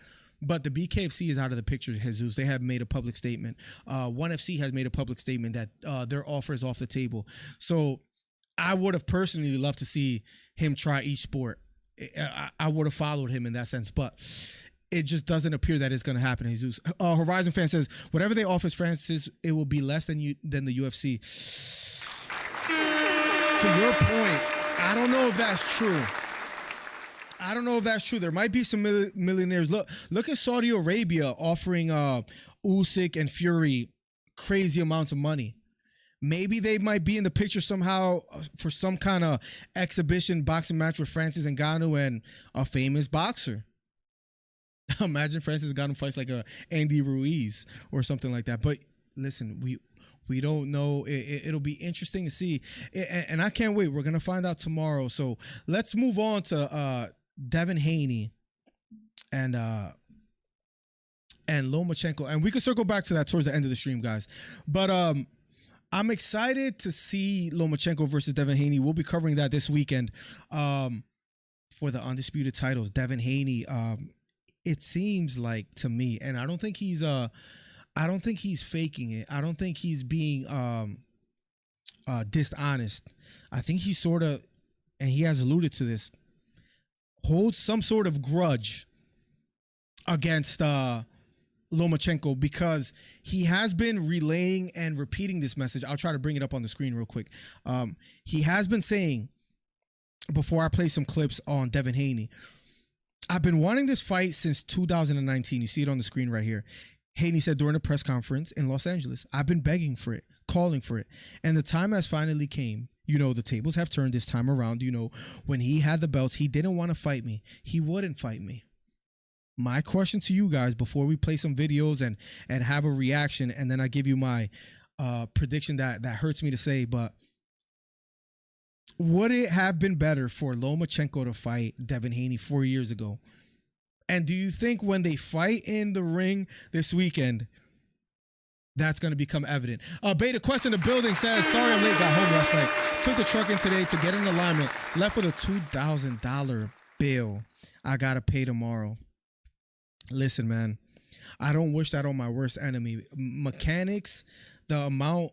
[SPEAKER 1] But the BKFC is out of the picture, Jesus. They have made a public statement. ONE FC has made a public statement that their offer is off the table. So I would have personally loved to see him try each sport. I would have followed him in that sense. But it just doesn't appear that it's going to happen, Jesus. Horizon fan says, whatever they offer Francis, it will be less than the UFC. To your point, I don't know if that's true. There might be some millionaires. Look at Saudi Arabia offering Usyk and Fury crazy amounts of money. Maybe they might be in the picture somehow for some kind of exhibition boxing match with Francis Ngannou and a famous boxer. Imagine Francis Ngannou fights like a Andy Ruiz or something like that. But listen, we don't know. It'll be interesting to see, and I can't wait. We're gonna find out tomorrow. So let's move on to Devin Haney and Lomachenko, and we can circle back to that towards the end of the stream, guys. But I'm excited to see Lomachenko versus Devin Haney. We'll be covering that this weekend for the undisputed titles. Devin Haney, it seems like to me, and I don't think he's faking it. I don't think he's being dishonest. I think he's sort of, and he has alluded to this, holds some sort of grudge against Lomachenko, because he has been relaying and repeating this message. I'll try to bring it up on the screen real quick. He has been saying, before I play some clips on Devin Haney, I've been wanting this fight since 2019. You see it on the screen right here. Haney said during a press conference in Los Angeles, I've been begging for it, calling for it, and the time has finally came. You know, the tables have turned this time around. You know, when he had the belts, he didn't want to fight me. He wouldn't fight me. My question to you guys before we play some videos and have a reaction, and then I give you my prediction that hurts me to say, but would it have been better for Lomachenko to fight Devin Haney 4 years ago? And do you think when they fight in the ring this weekend, that's going to become evident? Beta Quest in the building says, sorry I'm late, got home last night. Took the truck in today to get in alignment. Left with a $2,000 bill. I got to pay tomorrow. Listen, man, I don't wish that on my worst enemy. Mechanics, the amount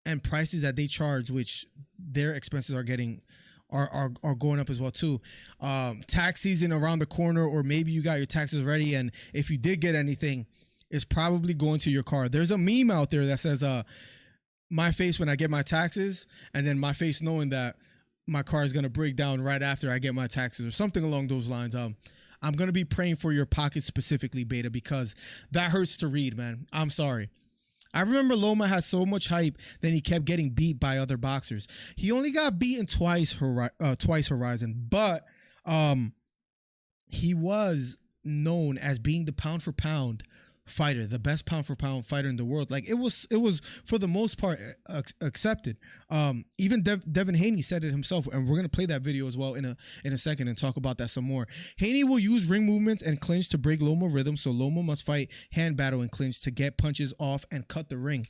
[SPEAKER 1] and prices that they charge, which their expenses are getting, are going up as well too. Tax season around the corner, or maybe you got your taxes ready, and if you did get anything, it's probably going to your car. There's a meme out there that says, my face when I get my taxes, and then my face knowing that my car is going to break down right after I get my taxes, or something along those lines. I'm going to be praying for your pocket specifically, Beta, because that hurts to read, man. I'm sorry. I remember Loma had so much hype, then he kept getting beat by other boxers. He only got beaten twice Horizon, but he was known as being the pound for pound fighter, the best pound for pound fighter in the world. Like it was for the most part accepted. Even Devin Haney said it himself, and we're gonna play that video as well in a second and talk about that some more. Haney will use ring movements and clinch to break Loma rhythm, so Loma must fight hand battle and clinch to get punches off and cut the ring.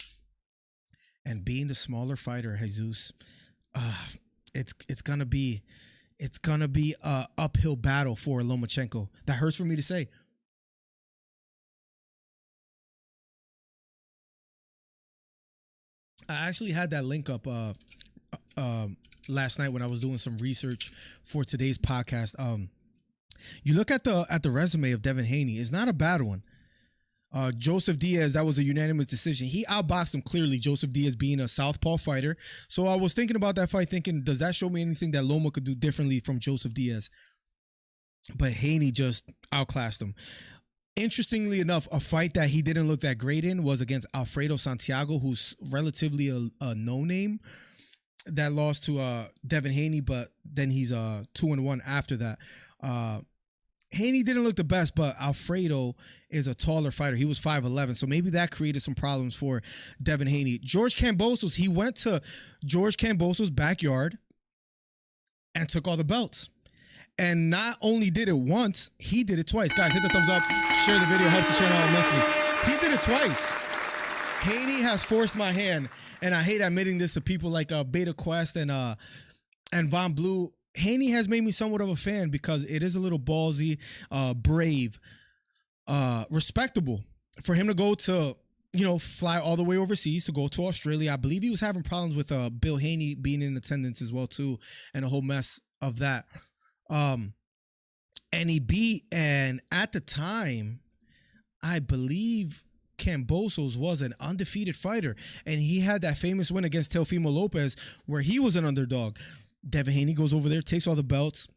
[SPEAKER 1] And being the smaller fighter, Jesus, it's gonna be a uphill battle for Lomachenko. That hurts for me to say. I actually had that link up last night when I was doing some research for today's podcast. You look at the resume of Devin Haney, it's not a bad one. Joseph Diaz, that was a unanimous decision. He outboxed him clearly, Joseph Diaz being a southpaw fighter. So I was thinking about that fight, thinking, does that show me anything that Loma could do differently from Joseph Diaz? But Haney just outclassed him. Interestingly enough, a fight that he didn't look that great in was against Alfredo Santiago, who's relatively a no-name, that lost to Devin Haney, but then he's 2-1 after that. Haney didn't look the best, but Alfredo is a taller fighter. He was 5'11", so maybe that created some problems for Devin Haney. George Kambosos, he went to George Kambosos' backyard and took all the belts. And not only did it once, he did it twice. Guys, hit the thumbs up, share the video, helps the channel out immensely. He did it twice. Haney has forced my hand, and I hate admitting this to people like Beta Quest and Von Blue. Haney has made me somewhat of a fan because it is a little ballsy, brave, respectable for him to go to, fly all the way overseas to go to Australia. I believe he was having problems with Bill Haney being in attendance as well too, and a whole mess of that. And he beat, and at the time, I believe Kambosos was an undefeated fighter, and he had that famous win against Teofimo Lopez where he was an underdog. Devin Haney goes over there, takes all the belts.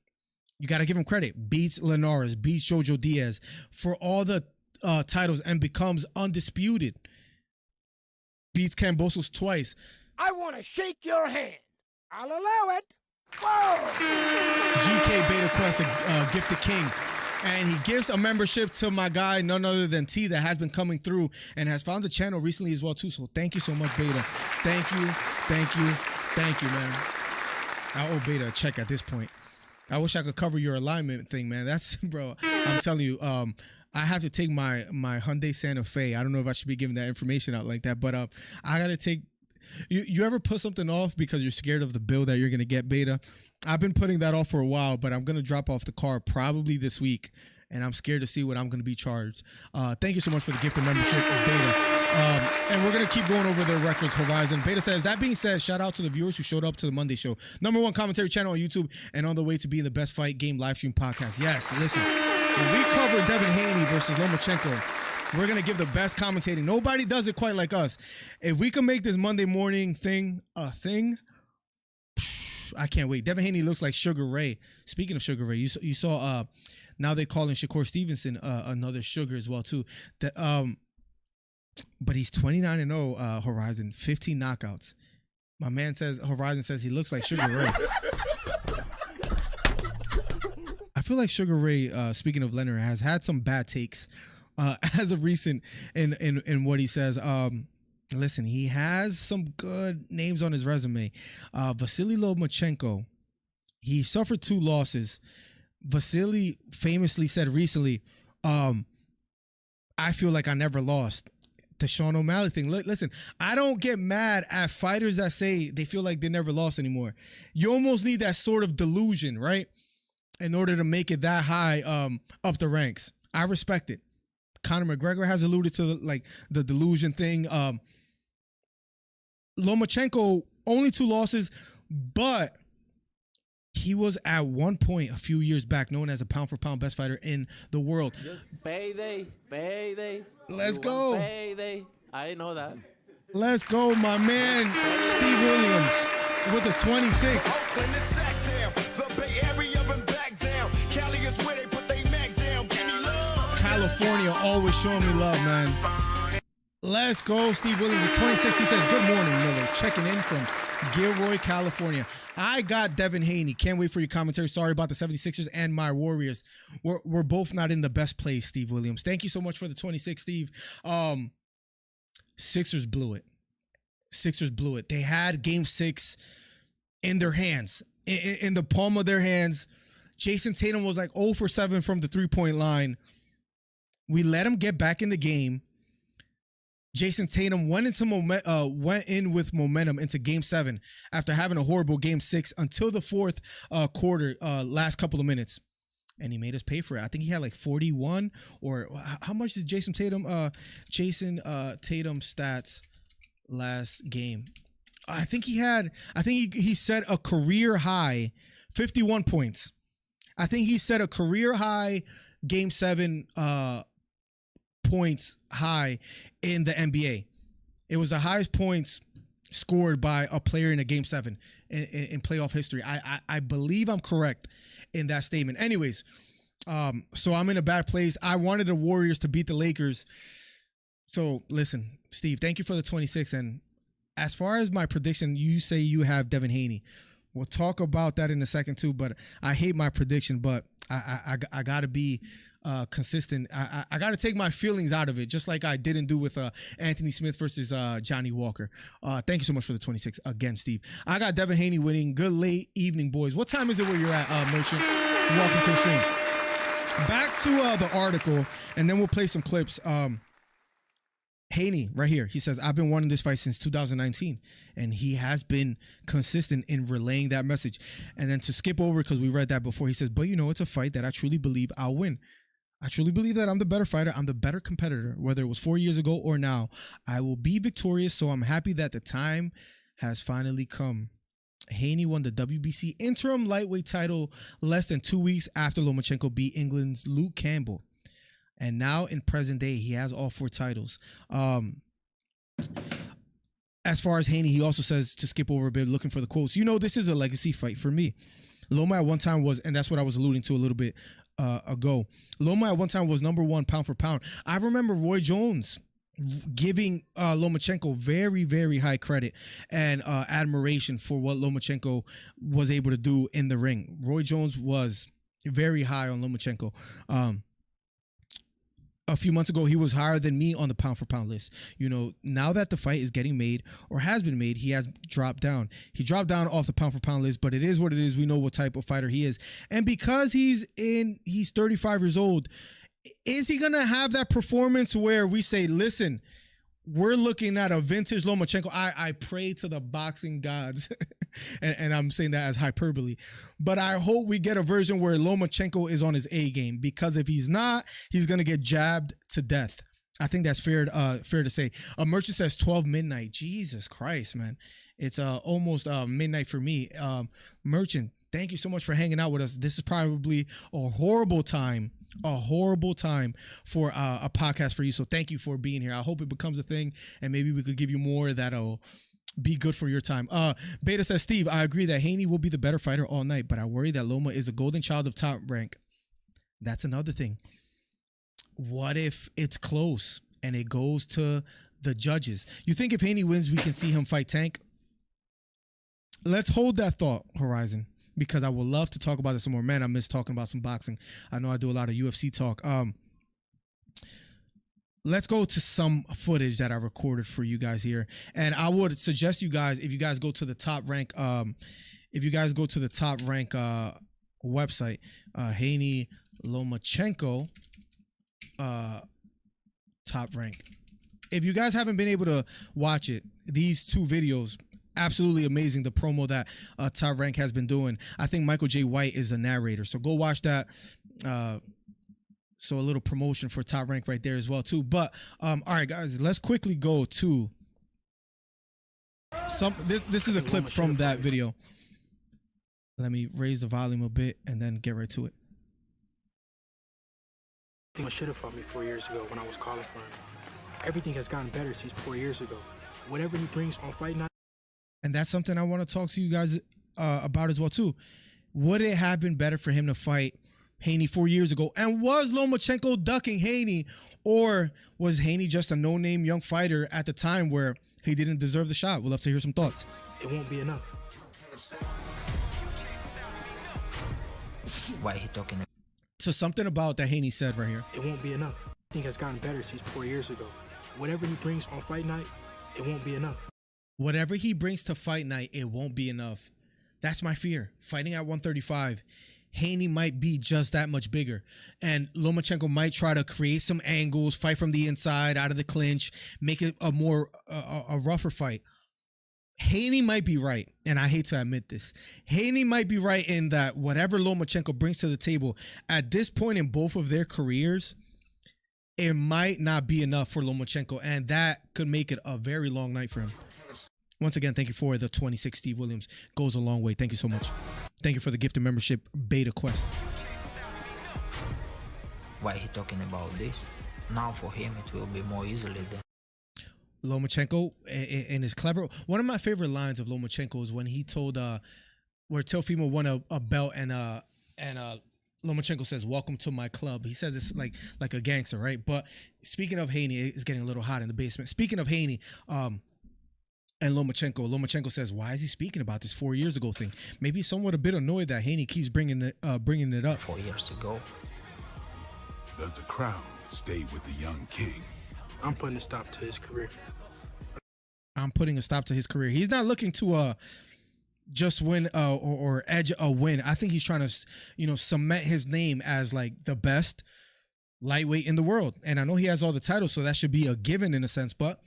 [SPEAKER 1] You got to give him credit. Beats Linares, beats Jojo Diaz for all the titles and becomes undisputed. Beats Kambosos twice.
[SPEAKER 7] I want to shake your hand. I'll allow it. Whoa!
[SPEAKER 1] GK Beta Quest, the Gifted King. And he gives a membership to my guy, none other than T, that has been coming through and has found the channel recently as well too. So thank you so much, Beta. Thank you, man. I owe Beta a check at this point. I wish I could cover your alignment thing, man. That's, bro, I'm telling you, I have to take my Hyundai Santa Fe. I don't know if I should be giving that information out like that, but I got to take. You ever put something off because you're scared of the bill that you're going to get, Beta? I've been putting that off for a while, but I'm going to drop off the car probably this week, and I'm scared to see what I'm going to be charged. Thank you so much for the gift of membership, Beta. And we're going to keep going over their records, Horizon. Beta says, that being said, shout out to the viewers who showed up to the Monday show. #1 commentary channel on YouTube and on the way to being the best fight game live stream podcast. Yes, listen, when we cover Devin Haney versus Lomachenko, we're going to give the best commentating. Nobody does it quite like us. If we can make this Monday morning thing a thing, I can't wait. Devin Haney looks like Sugar Ray. Speaking of Sugar Ray, you saw now they calling Shakur Stevenson another Sugar as well too. But he's 29-0, Horizon, 15 knockouts. My man says, Horizon says he looks like Sugar Ray. feel like Sugar Ray, speaking of Leonard, has had some bad takes as of recent in what he says. Listen, he has some good names on his resume. Vasyl Lomachenko, he suffered 2 losses. Vasyl famously said recently, I feel like I never lost. The Sean O'Malley thing. Listen, I don't get mad at fighters that say they feel like they never lost anymore. You almost need that sort of delusion, right? In order to make it that high up the ranks. I respect it. Conor McGregor has alluded to like the delusion thing. Lomachenko, only 2 losses, but he was at one point a few years back known as a pound-for-pound best fighter in the world.
[SPEAKER 11] Payday.
[SPEAKER 1] Let's go.
[SPEAKER 11] Payday. I didn't know that.
[SPEAKER 1] Let's go, my man, Steve Williams with the 26. California always showing me love, man. Let's go, Steve Williams at 26. He says, good morning, Miller. Checking in from Gilroy, California. I got Devin Haney. Can't wait for your commentary. Sorry about the 76ers and my Warriors. We're both not in the best place, Steve Williams. Thank you so much for the 26, Steve. Sixers blew it. They had game 6 in their hands, in the palm of their hands. Jason Tatum was like 0 for 7 from the three-point line. We let him get back in the game. Jason Tatum went in with momentum into Game 7 after having a horrible Game 6 until the fourth quarter, last couple of minutes, and he made us pay for it. I think he had like 41, or how much is Jason Tatum stats last game? I think he set a career high 51 points. I think he set a career high Game 7 points high in the NBA. It was the highest points scored by a player in a Game 7 in playoff history. I believe I'm correct in that statement. Anyways, so I'm in a bad place. I wanted the Warriors to beat the Lakers. So listen, Steve, thank you for the 26. And as far as my prediction, you say you have Devin Haney. We'll talk about that in a second too, but I hate my prediction, but I got to be consistent. I got to take my feelings out of it, just like I didn't do with Anthony Smith versus Johnny Walker. Thank you so much for the 26 again, Steve. I got Devin Haney winning. Good late evening, boys. What time is it where you're at, Merchant? Welcome to the stream. Back to the article, and then we'll play some clips. Haney, right here, he says, I've been wanting this fight since 2019, and he has been consistent in relaying that message. And then to skip over, because we read that before, he says, but it's a fight that I truly believe I'll win. I truly believe that I'm the better fighter. I'm the better competitor, whether it was 4 years ago or now. I will be victorious, so I'm happy that the time has finally come. Haney won the WBC interim lightweight title less than 2 weeks after Lomachenko beat England's Luke Campbell. And now in present day, he has all 4 titles. As far as Haney, he also says, to skip over a bit, looking for the quotes, this is a legacy fight for me. Loma at one time was, and that's what I was alluding to a little bit ago, Loma at one time was #1 pound for pound. I remember Roy Jones giving Lomachenko very, very high credit and admiration for what Lomachenko was able to do in the ring. Roy Jones was very high on Lomachenko. A few months ago, he was higher than me on the pound for pound list. Now that the fight is getting made or has been made, he has dropped down. He dropped down off the pound for pound list, but it is what it is. We know what type of fighter he is. And because he's 35 years old, is he going to have that performance where we say, listen, we're looking at a vintage Lomachenko? I pray to the boxing gods, and I'm saying that as hyperbole, but I hope we get a version where Lomachenko is on his A game, because if he's not, he's going to get jabbed to death. I think that's fair to say. Merchant says 12 midnight. Jesus Christ, man. It's almost midnight for me. Merchant, thank you so much for hanging out with us. This is probably a horrible time for a podcast for you. So thank you for being here. I hope it becomes a thing, and maybe we could give you more that'll be good for your time. Beta says, Steve, I agree that Haney will be the better fighter all night, but I worry that Loma is a golden child of Top Rank. That's another thing. What if it's close and it goes to the judges? You think if Haney wins, we can see him fight Tank? Let's hold that thought, Horizon. because I would love to talk about this some more. Man, I miss talking about some boxing. I know I do a lot of UFC talk. Let's go to some footage that I recorded for you guys here. And I would suggest you guys, if you guys go to the top rank, website, Haney Lomachenko, top rank. If you guys haven't been able to watch it, these two videos, absolutely amazing. The promo that Top Rank has been doing. I think Michael J. White is a narrator, so go watch that. So a little promotion for Top Rank right there as well too. But all right, guys, let's quickly go to some. This is a clip from that video. Let me raise the volume a bit and then get right to it.
[SPEAKER 12] I think I should have fought me 4 years ago when I was calling for him. Everything has gotten better since 4 years ago. Whatever he brings on fight night.
[SPEAKER 1] And that's something I want to talk to you guys about as well too. Would it have been better for him to fight Haney 4 years ago? And was Lomachenko ducking Haney, or was Haney just a no-name young fighter at the time where he didn't deserve the shot? We'll love to hear some thoughts.
[SPEAKER 12] It won't be enough.
[SPEAKER 13] Why he talking?
[SPEAKER 1] To something about that Haney said right here.
[SPEAKER 12] It won't be enough. Everything has gotten better since 4 years ago. Whatever he brings on fight night, it won't be enough.
[SPEAKER 1] Whatever he brings to fight night, it won't be enough. That's my fear. Fighting at 135, Haney might be just that much bigger. And Lomachenko might try to create some angles, fight from the inside, out of the clinch, make it a more a rougher fight. Haney might be right, and I hate to admit this. Haney might be right in that whatever Lomachenko brings to the table at this point in both of their careers, it might not be enough for Lomachenko, and that could make it a very long night for him. Once again, thank you for the 26 Steve Williams. Goes a long way. Thank you so much. Thank you for the gift of membership, Beta Quest.
[SPEAKER 13] Why he talking about this? Now for him it will be more easily than
[SPEAKER 1] Lomachenko and his clever. One of my favorite lines of Lomachenko is when he told where Teofimo won a belt and Lomachenko says, "Welcome to my club." He says it's like a gangster, right? But speaking of Haney, it's getting a little hot in the basement. Speaking of Haney, and Lomachenko says, "Why is he speaking about this 4 years ago thing?" Maybe somewhat a bit annoyed that Haney keeps bringing it up.
[SPEAKER 13] 4 years ago.
[SPEAKER 14] Does the crown stay with the young king?
[SPEAKER 12] I'm putting a stop to his career.
[SPEAKER 1] I'm putting a stop to his career. He's not looking to just win or edge a win. I think he's trying to cement his name as like the best lightweight in the world. And I know he has all the titles, so that should be a given in a sense. But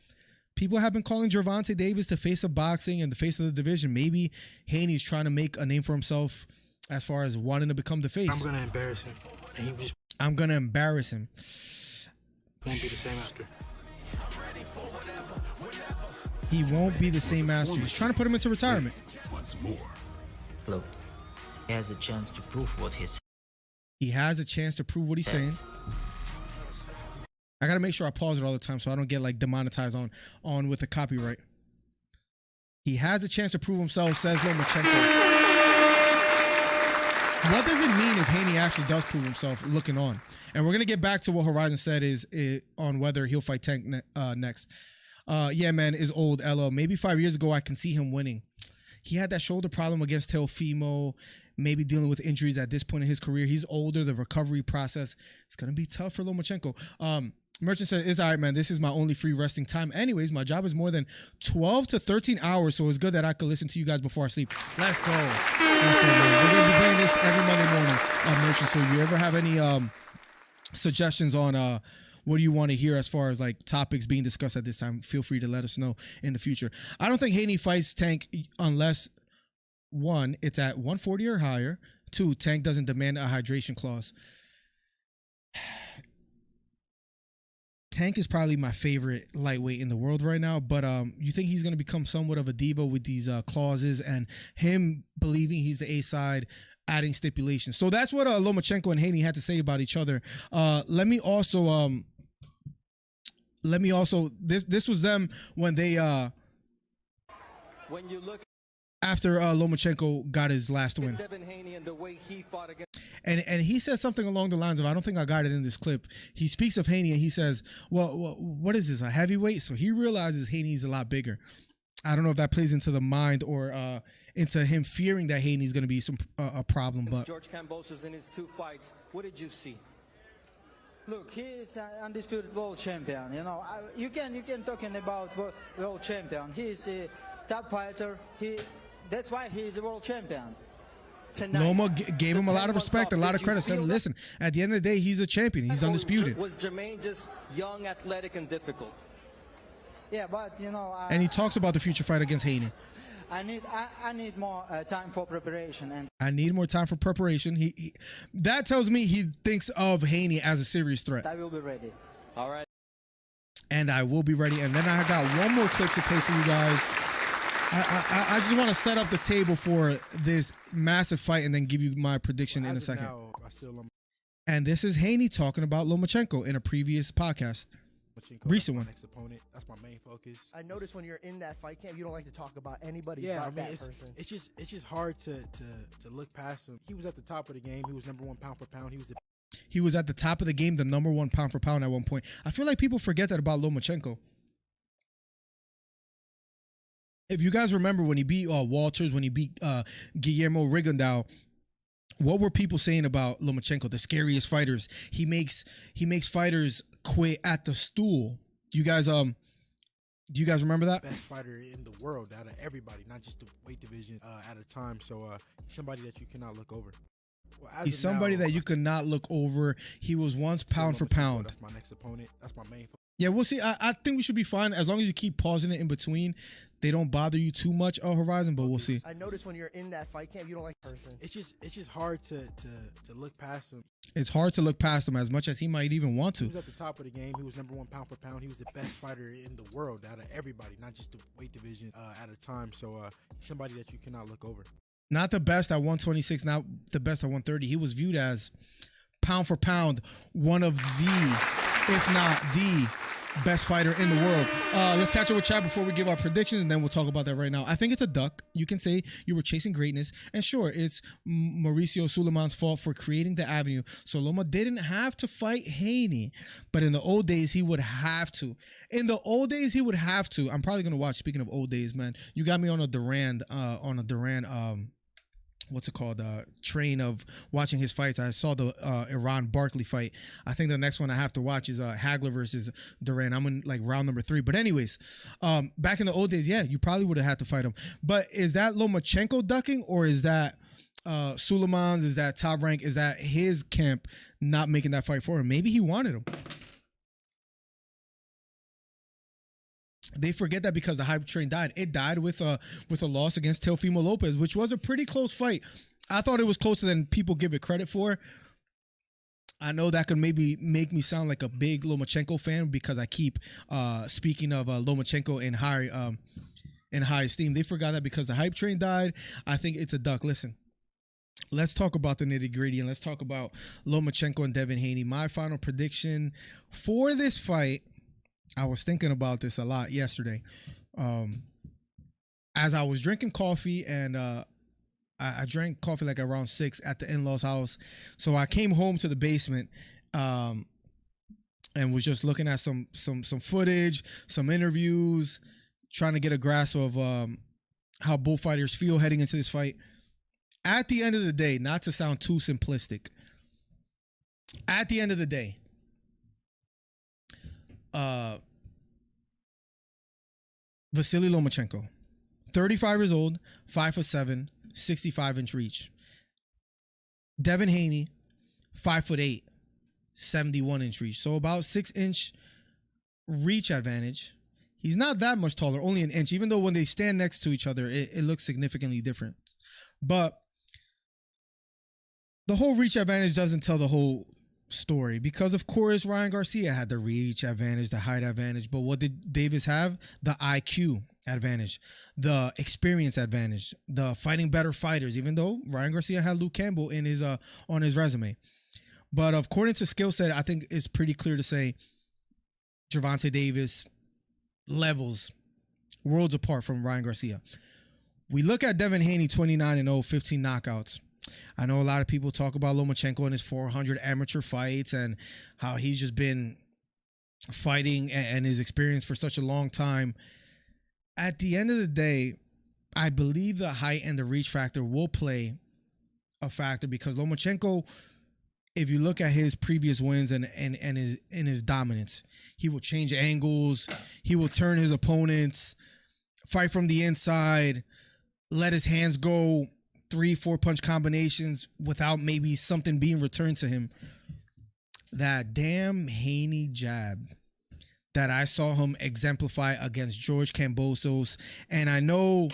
[SPEAKER 1] people have been calling Gervonta Davis the face of boxing and the face of the division. Maybe Haney's trying to make a name for himself as far as wanting to become the face.
[SPEAKER 12] I'm gonna embarrass him.
[SPEAKER 1] I'm gonna embarrass him.
[SPEAKER 12] Won't be the same after.
[SPEAKER 1] He won't be the same after. He's trying to put him into retirement.
[SPEAKER 14] Once more.
[SPEAKER 13] Look, he has a chance to prove what he's saying.
[SPEAKER 1] He has a chance to prove what he's saying. I gotta make sure I pause it all the time so I don't get like demonetized on with the copyright. He has a chance to prove himself, says Lomachenko. What does it mean if Haney actually does prove himself looking on? And we're going to get back to what Horizon said is on whether he'll fight Tank next. Yeah, man, is old, LO. Maybe 5 years ago, I can see him winning. He had that shoulder problem against Teofimo, maybe dealing with injuries at this point in his career. He's older. The recovery process is going to be tough for Lomachenko. Merchant says, "It's all right, man. This is my only free resting time. Anyways, my job is more than 12 to 13 hours, so it's good that I could listen to you guys before I sleep." Let's go. Let's go, man. We're going to be playing this every Monday morning, Merchant. So if you ever have any suggestions on what do you want to hear as far as like topics being discussed at this time, feel free to let us know in the future. I don't think Haney fights Tank unless, one, it's at 140 or higher. Two, Tank doesn't demand a hydration clause. Tank is probably my favorite lightweight in the world right now, but you think he's going to become somewhat of a diva with these clauses and him believing he's the A side, adding stipulations. So that's what Lomachenko and Haney had to say about each other. Let me also this was them when they
[SPEAKER 15] when you look
[SPEAKER 1] after Lomachenko got his last win.
[SPEAKER 15] Devin Haney and the way he fought against
[SPEAKER 1] And he said something along the lines of, I don't think I got it in this clip. He speaks of Haney and he says, well, what is this, a heavyweight? So he realizes Haney's a lot bigger. I don't know if that plays into the mind or into him fearing that Haney's going to be a problem. But
[SPEAKER 15] George Kambosos in his 2 fights, what did you see?
[SPEAKER 16] Look, he is an undisputed world champion. You know, you can talking about world champion. He is a top fighter. That's why he is a world champion.
[SPEAKER 15] Tonight,
[SPEAKER 1] Loma gave him a lot of respect, a lot of credit. Said, listen, at the end of the day, he's a champion. He's undisputed.
[SPEAKER 15] Was Jermaine just young, athletic, and difficult?
[SPEAKER 16] Yeah, but you know.
[SPEAKER 1] And he talks about the future fight against Haney.
[SPEAKER 16] I need more time for preparation. And
[SPEAKER 1] I need more time for preparation. He that tells me he thinks of Haney as a serious threat.
[SPEAKER 16] I will be ready.
[SPEAKER 15] All right.
[SPEAKER 1] And I will be ready. And then I got one more clip to play for you guys. I just want to set up the table for this massive fight and then give you my prediction in a second. And this is Haney talking about Lomachenko in a previous podcast. Recent one.
[SPEAKER 12] Next opponent. That's my main focus.
[SPEAKER 17] I noticed when you're in that fight camp, you don't like to talk about anybody
[SPEAKER 12] Yeah,
[SPEAKER 17] about
[SPEAKER 12] I mean,
[SPEAKER 17] that person.
[SPEAKER 12] it's just hard to look past him. He was at the top of the game. He was #1 pound for pound.
[SPEAKER 1] He was at the top of the game, the #1 pound for pound at one point. I feel like people forget that about Lomachenko. If you guys remember when he beat Walters, when he beat Guillermo Rigondeaux, what were people saying about Lomachenko? The scariest fighters. He makes fighters quit at the stool. Do you guys remember that?
[SPEAKER 12] Best fighter in the world out of everybody, not just the weight division at a time. So somebody that you cannot look over. Well,
[SPEAKER 1] he's somebody that you could not look over. He was once pound for pound.
[SPEAKER 12] That's my next opponent. That's my main.
[SPEAKER 1] Yeah, we'll see. I think we should be fine as long as you keep pausing it in between. They don't bother you too much, Horizon, but we'll see.
[SPEAKER 17] I noticed when you're in that fight camp, you don't like the person.
[SPEAKER 12] It's just hard to look past him.
[SPEAKER 1] It's hard to look past him as much as he might even want to.
[SPEAKER 12] He was at the top of the game. He was #1 pound for pound. He was the best fighter in the world out of everybody, not just the weight division at a time. So somebody that you cannot look over.
[SPEAKER 1] Not the best at 126, not the best at 130. He was viewed as pound for pound, one of the, if not the best fighter in the world. Let's catch up with chat before we give our predictions, and then we'll talk about that right now. I think it's a duck. You can say you were chasing greatness, and sure, it's Mauricio Suleiman's fault for creating the avenue. So Loma didn't have to fight Haney, but in the old days, he would have to. In the old days, he would have to. I'm probably gonna watch. Speaking of old days, man, you got me on a Durand, what's it called, train of watching his fights. I saw the Iran Barkley fight. I think the next one I have to watch is Hagler versus Duran. I'm in like round number 3. But anyways, back in the old days, yeah, you probably would have had to fight him. But is that Lomachenko ducking, or is that Suleiman's? Is that Top Rank? Is that his camp not making that fight for him? Maybe he wanted him. They forget that because the hype train died. It died with a loss against Teofimo Lopez, which was a pretty close fight. I thought it was closer than people give it credit for. I know that could maybe make me sound like a big Lomachenko fan because I keep speaking of Lomachenko in high esteem. They forgot that because the hype train died. I think it's a duck. Listen, let's talk about the nitty-gritty and let's talk about Lomachenko and Devin Haney. My final prediction for this fight, I was thinking about this a lot yesterday. As I was drinking coffee, and I drank coffee like around 6 at the in-laws house. So I came home to the basement and was just looking at some footage, some interviews, trying to get a grasp of how bullfighters feel heading into this fight. At the end of the day, not to sound too simplistic, at the end of the day, Vasyl Lomachenko, 35 years old, 5'7", 65-inch reach. Devin Haney, 5'8", 71-inch reach. So about 6-inch reach advantage. He's not that much taller, only an inch, even though when they stand next to each other, it looks significantly different. But the whole reach advantage doesn't tell the whole story, because of course Ryan Garcia had the reach advantage, the height advantage, but what did Davis have? The IQ advantage, the experience advantage, the fighting better fighters, even though Ryan Garcia had Luke Campbell in his on his resume. But according to skill set, I think it's pretty clear to say Gervonta Davis levels worlds apart from Ryan Garcia. We look at Devin Haney, 29-0, 15 knockouts. I know a lot of people talk about Lomachenko and his 400 amateur fights and how he's just been fighting and his experience for such a long time. At the end of the day, I believe the height and the reach factor will play a factor because Lomachenko, if you look at his previous wins and his dominance, he will change angles, he will turn his opponents, fight from the inside, let his hands go 3-4 punch combinations without maybe something being returned to him. That damn Haney jab that I saw him exemplify against George Kambosos, and I know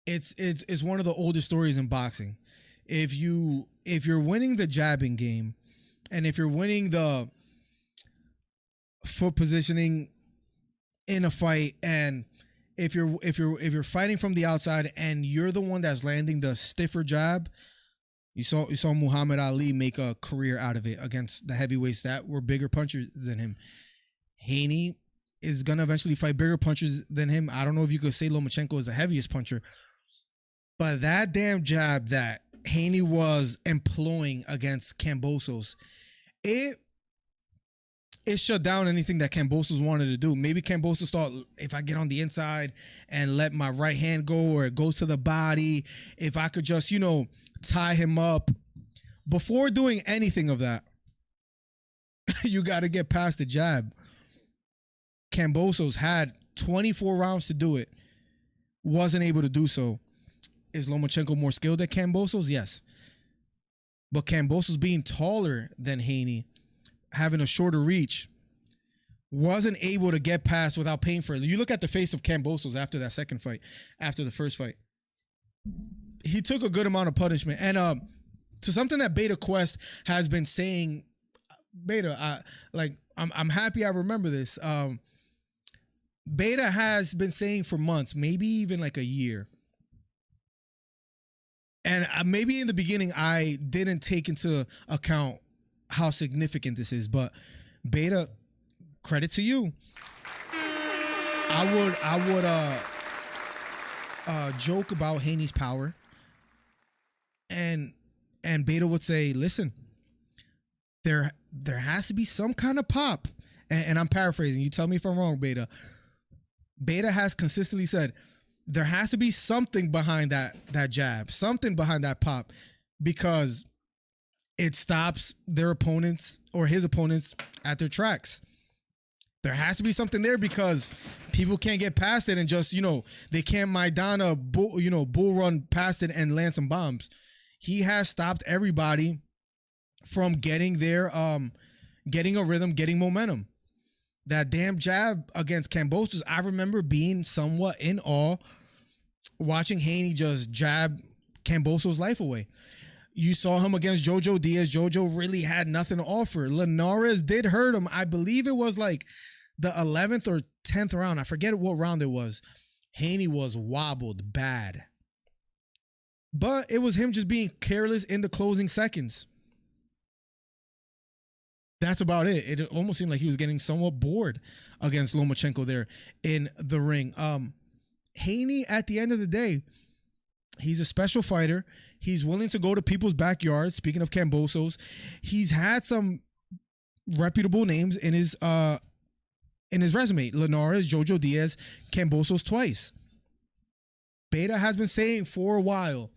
[SPEAKER 1] it's one of the oldest stories in boxing. If you're winning the jabbing game, and if you're winning the foot positioning in a fight, and if you're fighting from the outside and you're the one that's landing the stiffer jab, you saw Muhammad Ali make a career out of it against the heavyweights that were bigger punchers than him. Haney is gonna eventually fight bigger punchers than him. I don't know if you could say Lomachenko is the heaviest puncher, but that damn jab that Haney was employing against Kambosos, it shut down anything that Kambosos wanted to do. Maybe Kambosos thought, if I get on the inside and let my right hand go, or it goes to the body, if I could just, tie him up. Before doing anything of that, you got to get past the jab. Kambosos had 24 rounds to do it. Wasn't able to do so. Is Lomachenko more skilled than Kambosos? Yes. But Kambosos being taller than Haney, having a shorter reach, wasn't able to get past without paying for it. You look at the face of Kambosos after that second fight, after the first fight. He took a good amount of punishment. And to something that Beta Quest has been saying, Beta, I'm happy I remember this. Beta has been saying for months, maybe even like a year. And maybe in the beginning, I didn't take into account how significant this is, but Beta, credit to you. I would joke about Haney's power, and Beta would say, listen, there has to be some kind of pop, and I'm paraphrasing. You tell me if I'm wrong, Beta. Beta has consistently said there has to be something behind that jab, something behind that pop, because it stops their opponents or his opponents at their tracks. There has to be something there because people can't get past it and just, they can't Maidana bull run past it and land some bombs. He has stopped everybody from getting their, getting a rhythm, getting momentum. That damn jab against Kambosos, I remember being somewhat in awe watching Haney just jab Kambosos' life away. You saw him against Jojo Diaz. Jojo really had nothing to offer. Linares did hurt him. I believe it was like the 11th or 10th round. I forget what round it was. Haney was wobbled bad. But it was him just being careless in the closing seconds. That's about it. It almost seemed like he was getting somewhat bored against Lomachenko there in the ring. Haney, at the end of the day, he's a special fighter. He's willing to go to people's backyards. Speaking of Kambosos, he's had some reputable names in his resume. Linares, Jojo Diaz, Kambosos twice. Beta has been saying for a while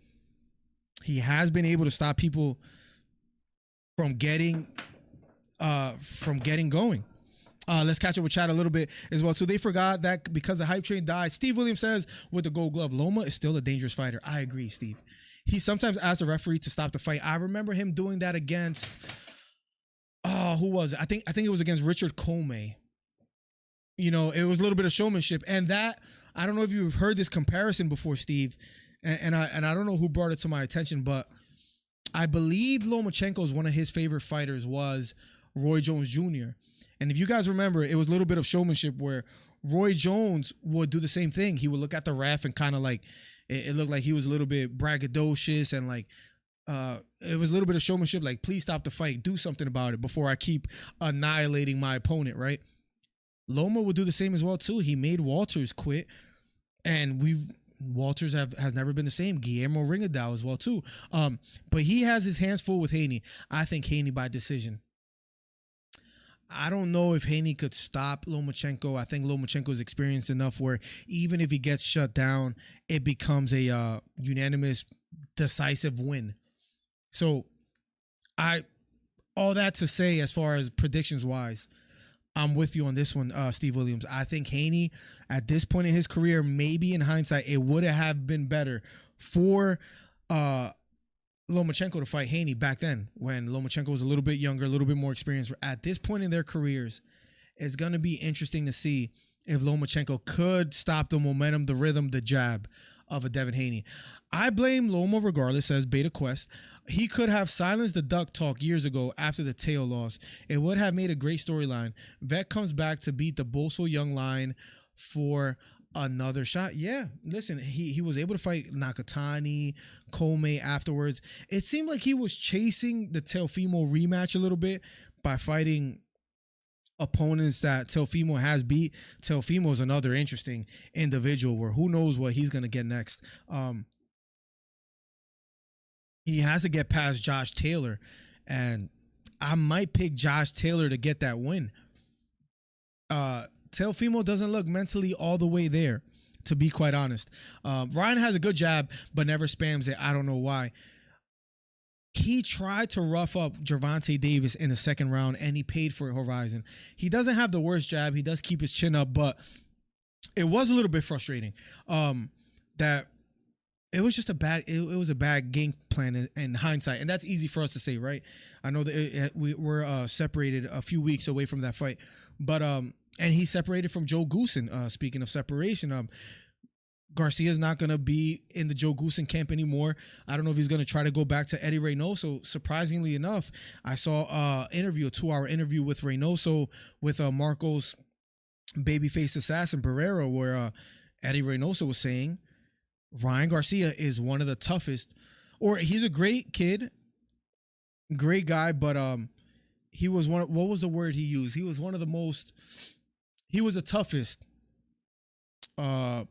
[SPEAKER 1] he has been able to stop people from getting going. Let's catch up with chat a little bit as well. So they forgot that because the hype train died. Steve Williams says with the gold glove, Loma is still a dangerous fighter. I agree, Steve. He sometimes asks the referee to stop the fight. I remember him doing that against, who was it? I think it was against Richard Comey. It was a little bit of showmanship. And that, I don't know if you've heard this comparison before, Steve, and I don't know who brought it to my attention, but I believe Lomachenko's one of his favorite fighters was Roy Jones Jr. And if you guys remember, it was a little bit of showmanship where Roy Jones would do the same thing. He would look at the ref and kind of like, it looked like he was a little bit braggadocious and like, it was a little bit of showmanship, like, please stop the fight, do something about it before I keep annihilating my opponent, right? Loma would do the same as well too. He made Walters quit, and Walters has never been the same. Guillermo Ringadao as well too. But he has his hands full with Haney. I think Haney by decision. I don't know if Haney could stop Lomachenko. I think Lomachenko is experienced enough where even if he gets shut down, it becomes a unanimous, decisive win. So, all that to say, as far as predictions wise, I'm with you on this one, Steve Williams. I think Haney, at this point in his career, maybe in hindsight, it would have been better for Lomachenko to fight Haney back then when Lomachenko was a little bit younger, a little bit more experienced. At this point in their careers, it's going to be interesting to see if Lomachenko could stop the momentum, the rhythm, the jab of a Devin Haney. I blame Loma regardless, says Beta Quest. He could have silenced the duck talk years ago after the Teo loss. It would have made a great storyline. Vet comes back to beat the Boso Young line for another shot. Yeah, listen, he was able to fight Nakatani, Kome afterwards. It seemed like he was chasing the Teofimo rematch a little bit by fighting opponents that Teofimo has beat. Teofimo is another interesting individual where who knows what he's going to get next. He has to get past Josh Taylor, and I might pick Josh Taylor to get that win. Teofimo doesn't look mentally all the way there, to be quite honest. Ryan has a good jab, but never spams it. I don't know why. He tried to rough up Gervonta Davis in the second round, and he paid for it, Horizon. He doesn't have the worst jab. He does keep his chin up, but it was a little bit frustrating. That it was just a bad. It was a bad game plan in hindsight, and that's easy for us to say, right? I know that we were separated a few weeks away from that fight, but and he separated from Joe Goosen. Speaking of separation, Garcia is not going to be in the Joe Goosen camp anymore. I don't know if he's going to try to go back to Eddie Reynoso. Surprisingly enough, I saw a 2-hour interview with Reynoso with Marco's babyface assassin Barrero, where Eddie Reynoso was saying Ryan Garcia is one of the toughest, or he's a great kid, great guy, but he was what was the word he used? He was the toughest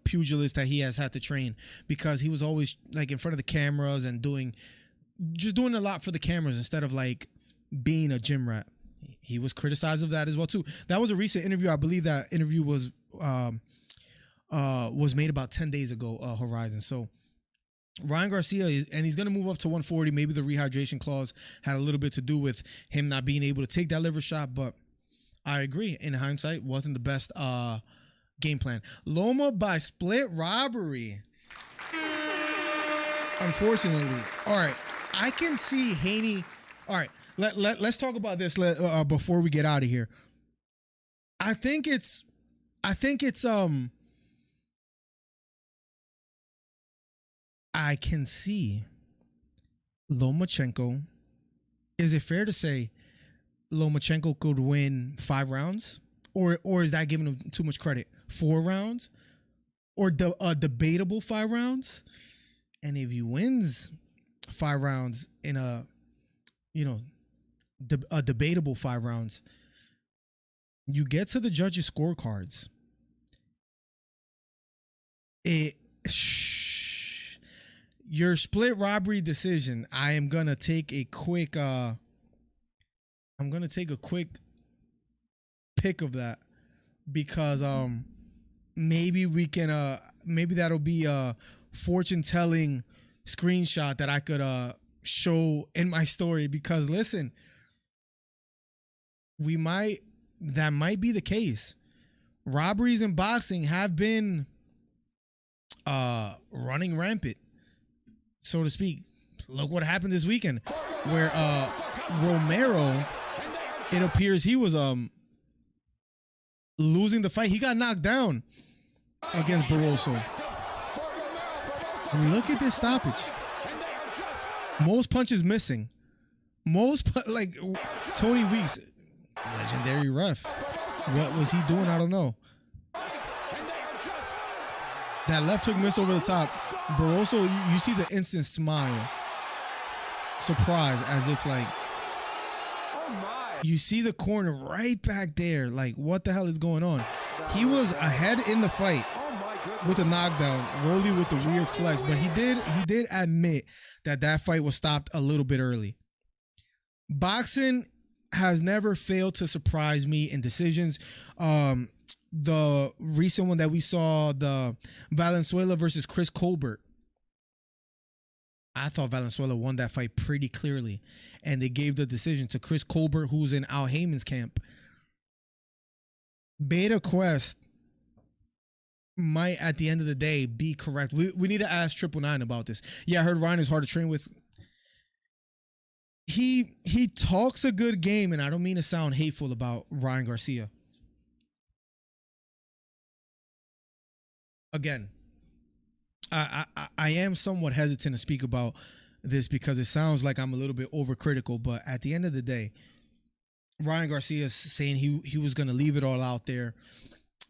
[SPEAKER 1] pugilist that he has had to train, because he was always like in front of the cameras and doing a lot for the cameras instead of like being a gym rat. He was criticized of that as well too. That was a recent interview. I believe that interview was made about 10 days ago, Horizon. So Ryan Garcia he's going to move up to 140. Maybe the rehydration clause had a little bit to do with him not being able to take that liver shot, but I agree. In hindsight, wasn't the best game plan. Loma by split robbery. Unfortunately. All right. I can see Haney. All right. Let's talk about this before we get out of here. I think it's I can see Lomachenko. Is it fair to say Lomachenko could win 5 rounds? Or is that giving him too much credit? 4 rounds? Or a debatable 5 rounds? And if he wins 5 rounds in a debatable 5 rounds, you get to the judges' scorecards. Your split robbery decision, I am gonna take a quick pick of that, because maybe we can maybe that'll be a fortune telling screenshot that I could show in my story, because listen, that might be the case. Robberies in boxing have been running rampant, so to speak. Look what happened this weekend, where Romero, it appears he was losing the fight. He got knocked down against Barroso. Look at this stoppage. Most punches missing. Like Tony Weeks, legendary ref. What was he doing? I don't know. That left hook missed over the top. Barroso, you see the instant smile. Surprise, as if like, you see the corner right back there. Like, what the hell is going on? He was ahead in the fight with a knockdown. Rolly with the weird flex, but he did admit that fight was stopped a little bit early. Boxing, has never failed to surprise me in decisions. The recent one that we saw, the Valenzuela versus Chris Colbert, I thought Valenzuela won that fight pretty clearly, and they gave the decision to Chris Colbert, who's in Al Heyman's camp. Beta Quest might, at the end of the day, be correct. We need to ask 999 about this. Yeah, I heard Ryan is hard to train with. He talks a good game, and I don't mean to sound hateful about Ryan Garcia. Again, I am somewhat hesitant to speak about this because it sounds like I'm a little bit overcritical, but at the end of the day, Ryan Garcia is saying he was going to leave it all out there.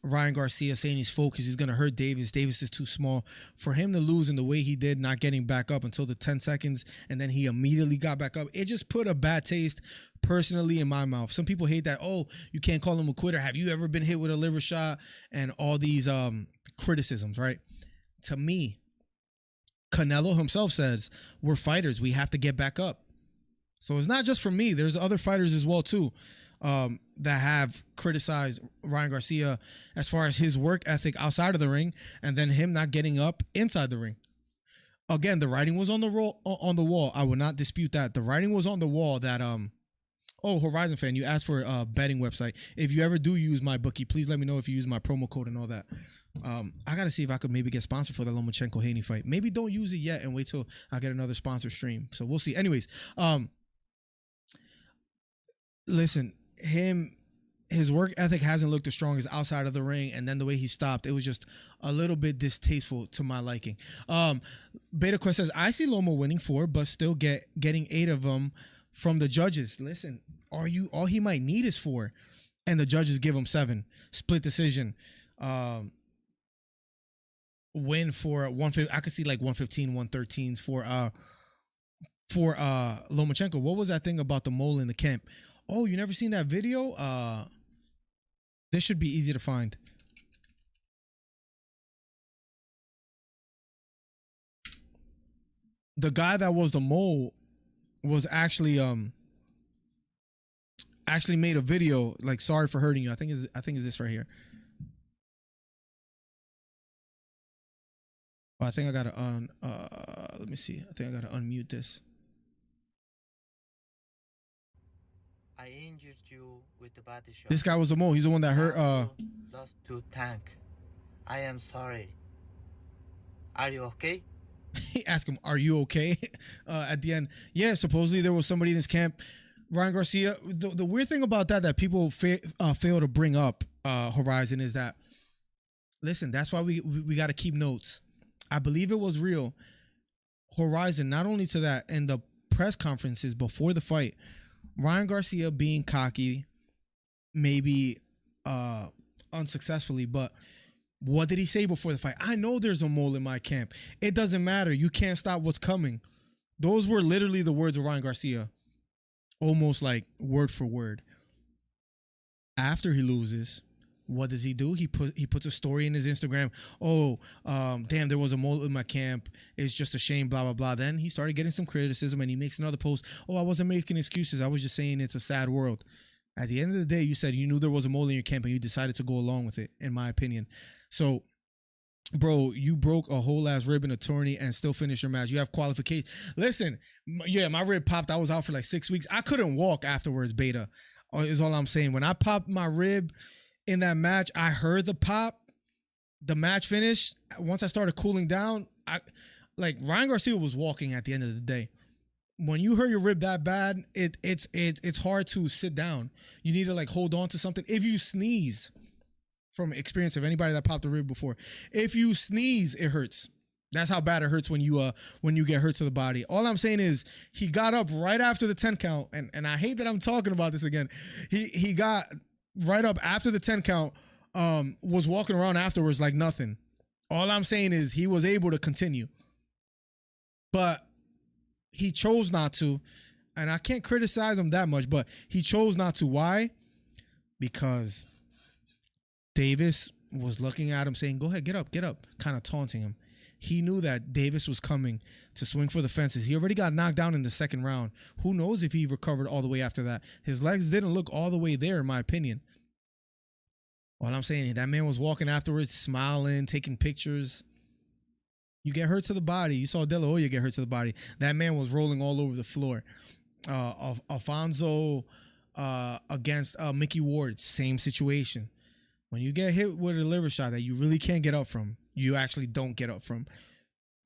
[SPEAKER 1] Ryan Garcia saying he's focused, he's going to hurt Davis. Davis is too small. For him to lose in the way he did, not getting back up until the 10 seconds, and then he immediately got back up, it just put a bad taste personally in my mouth. Some people hate that, oh, you can't call him a quitter. Have you ever been hit with a liver shot? And all these criticisms, right? To me, Canelo himself says, we're fighters. We have to get back up. So it's not just for me. There's other fighters as well, too, that have criticized Ryan Garcia as far as his work ethic outside of the ring and then him not getting up inside the ring. Again, the writing was on the wall. I would not dispute that. The writing was on the wall that, Horizon fan, you asked for a betting website. If you ever do use my bookie, please let me know if you use my promo code and all that. I got to see if I could maybe get sponsored for the Lomachenko Haney fight. Maybe don't use it yet and wait till I get another sponsor stream. So we'll see. Anyways, listen, his work ethic hasn't looked the strongest outside of the ring, and then the way he stopped, it was just a little bit distasteful to my liking. Beta Quest says, I see Loma winning 4, but still getting 8 of them from the judges. Listen, all he might need is 4, and the judges give him 7. Split decision. Win for 150. I could see like 115, 113s for Lomachenko. What was that thing about the mole in the camp? Oh, you never seen that video? This should be easy to find. The guy that was the mole was actually made a video like, sorry for hurting you. I think it's this right here. Oh, I think I gotta let me see. I think I gotta unmute this.
[SPEAKER 18] I injured you with the body shot.
[SPEAKER 1] This guy was the mole. He's the one that hurt
[SPEAKER 18] Lost to Tank. I am sorry. Are you okay?
[SPEAKER 1] He asked him, are you okay? At the end. Yeah, supposedly there was somebody in his camp. Ryan Garcia. The weird thing about that people fail to bring up, Horizon, is that, listen, that's why we got to keep notes. I believe it was real. Horizon, not only to that, in the press conferences before the fight, Ryan Garcia being cocky, maybe unsuccessfully, but what did he say before the fight? I know there's a mole in my camp. It doesn't matter. You can't stop what's coming. Those were literally the words of Ryan Garcia, almost like word for word. After he loses, what does he do? He puts a story in his Instagram. Oh, damn, there was a mole in my camp. It's just a shame, blah, blah, blah. Then he started getting some criticism and he makes another post. Oh, I wasn't making excuses. I was just saying it's a sad world. At the end of the day, you said you knew there was a mole in your camp and you decided to go along with it, in my opinion. So, bro, you broke a whole ass rib in a tourney and still finished your match. You have qualification. Listen, yeah, my rib popped. I was out for like 6 weeks. I couldn't walk afterwards, Beta, is all I'm saying. When I popped my rib in that match, I heard the pop. The match finished. Once I started cooling down, Ryan Garcia was walking at the end of the day. When you hurt your rib that bad, it's hard to sit down. You need to like hold on to something. If you sneeze, from experience of anybody that popped a rib before, if you sneeze, it hurts. That's how bad it hurts when you get hurt to the body. All I'm saying is he got up right after the 10 count, and I hate that I'm talking about this again. He got right up after the 10 count, was walking around afterwards like nothing. All I'm saying is he was able to continue. But he chose not to, and I can't criticize him that much, but he chose not to. Why? Because Davis was looking at him saying, go ahead, get up, kind of taunting him. He knew that Davis was coming to swing for the fences. He already got knocked down in the second round. Who knows if he recovered all the way after that? His legs didn't look all the way there, in my opinion. All I'm saying is that man was walking afterwards, smiling, taking pictures. You get hurt to the body. You saw De La Hoya get hurt to the body. That man was rolling all over the floor. Alfonso against Mickey Ward, same situation. When you get hit with a liver shot that you really can't get up from, you actually don't get up from.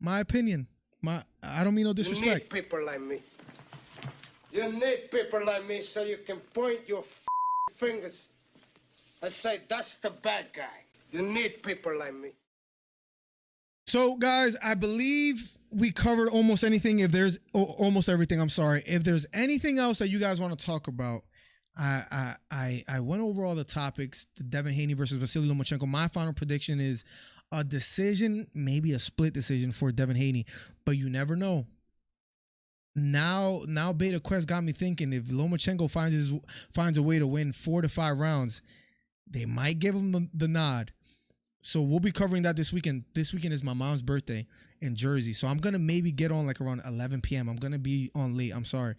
[SPEAKER 1] My opinion. I don't mean no disrespect.
[SPEAKER 7] You need people like me. You need people like me so you can point your fingers and say, that's the bad guy. You need people like me.
[SPEAKER 1] So, guys, I believe we covered almost anything. If there's almost everything, I'm sorry. If there's anything else that you guys want to talk about, I went over all the topics. The Devin Haney versus Vasyl Lomachenko. My final prediction is a decision, maybe a split decision for Devin Haney, but you never know. Now Beta Quest got me thinking, if Lomachenko finds a way to win 4 to 5 rounds, they might give him the nod. So we'll be covering that this weekend. This weekend is my mom's birthday in Jersey. So I'm going to maybe get on like around 11 p.m. I'm going to be on late. I'm sorry.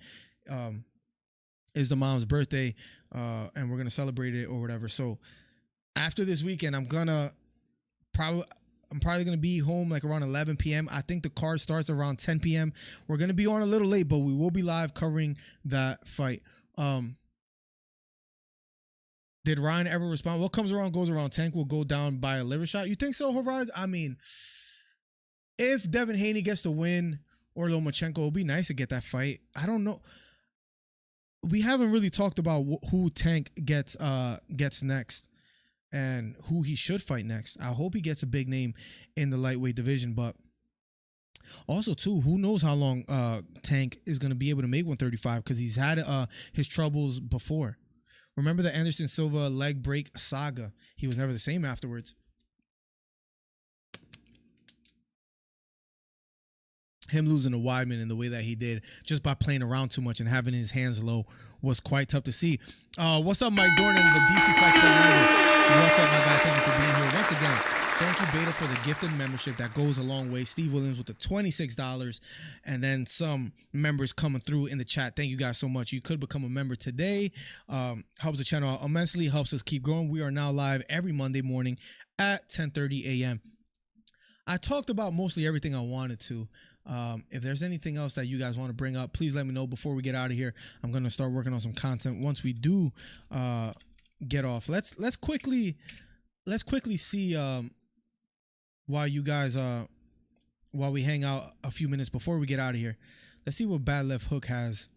[SPEAKER 1] It's the mom's birthday, and we're going to celebrate it or whatever. So after this weekend, I'm probably going to be home like around 11 p.m. I think the card starts around 10 p.m. We're going to be on a little late, but we will be live covering that fight. Did Ryan ever respond? What comes around goes around. Tank will go down by a liver shot. You think so, Horizon? I mean, if Devin Haney gets the win or Lomachenko, it'll be nice to get that fight. I don't know. We haven't really talked about who Tank gets next and who he should fight next. I hope he gets a big name in the lightweight division, but also too, who knows how long Tank is going to be able to make 135, because he's had his troubles before. Remember the Anderson Silva leg break saga? He was never the same afterwards. Him losing to Weidman in the way that he did, just by playing around too much and having his hands low, was quite tough to see. What's up, Mike Dornan, the DC Fight Club member? What's up, my guy? Thank you for being here. Once again, thank you, Beta, for the gifted membership. That goes a long way. Steve Williams with the $26, and then some members coming through in the chat. Thank you guys so much. You could become a member today. Helps the channel out immensely, helps us keep growing. We are now live every Monday morning at 10:30 a.m. I talked about mostly everything I wanted to. If there's anything else that you guys want to bring up, please let me know before we get out of here. I'm going to start working on some content once we do get off. Let's quickly see while you guys while we hang out a few minutes before we get out of here. Let's see what Bad Left Hook has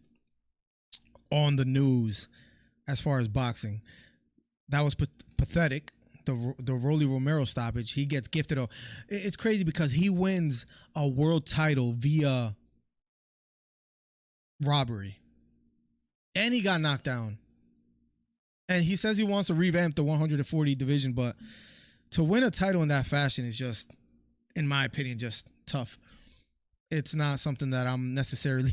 [SPEAKER 1] on the news as far as boxing. That was pathetic. The Rolly Romero stoppage. He gets gifted. It's crazy because he wins a world title via robbery, and he got knocked down. And he says he wants to revamp the 140 division, but to win a title in that fashion is just, in my opinion, just tough. It's not something that I'm necessarily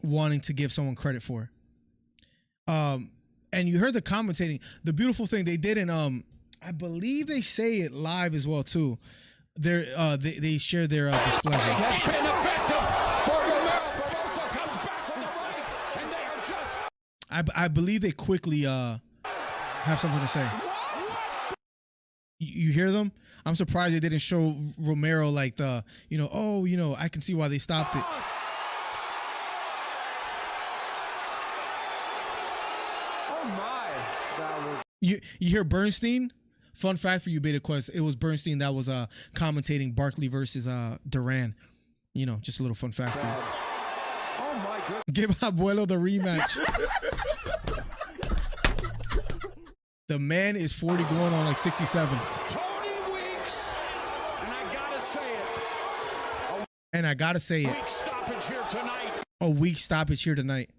[SPEAKER 1] wanting to give someone credit for. And you heard the commentating. The beautiful thing they did, and I believe they say it live as well too. They share their displeasure.
[SPEAKER 19] Has been effective for Romero, but also comes back with the right, and they are just.
[SPEAKER 1] I believe they quickly have something to say. You hear them? I'm surprised they didn't show Romero like the, I can see why they stopped it. You hear Bernstein? Fun fact for you, Beta Quest. It was Bernstein that was commentating Barkley versus Duran. Just a little fun fact for you.
[SPEAKER 19] Oh my goodness.
[SPEAKER 1] Give Abuelo the rematch. The man is 40 going on like 67.
[SPEAKER 19] 20 weeks, and I gotta say it.
[SPEAKER 1] Week
[SPEAKER 19] stoppage here tonight.
[SPEAKER 1] A week stoppage here tonight.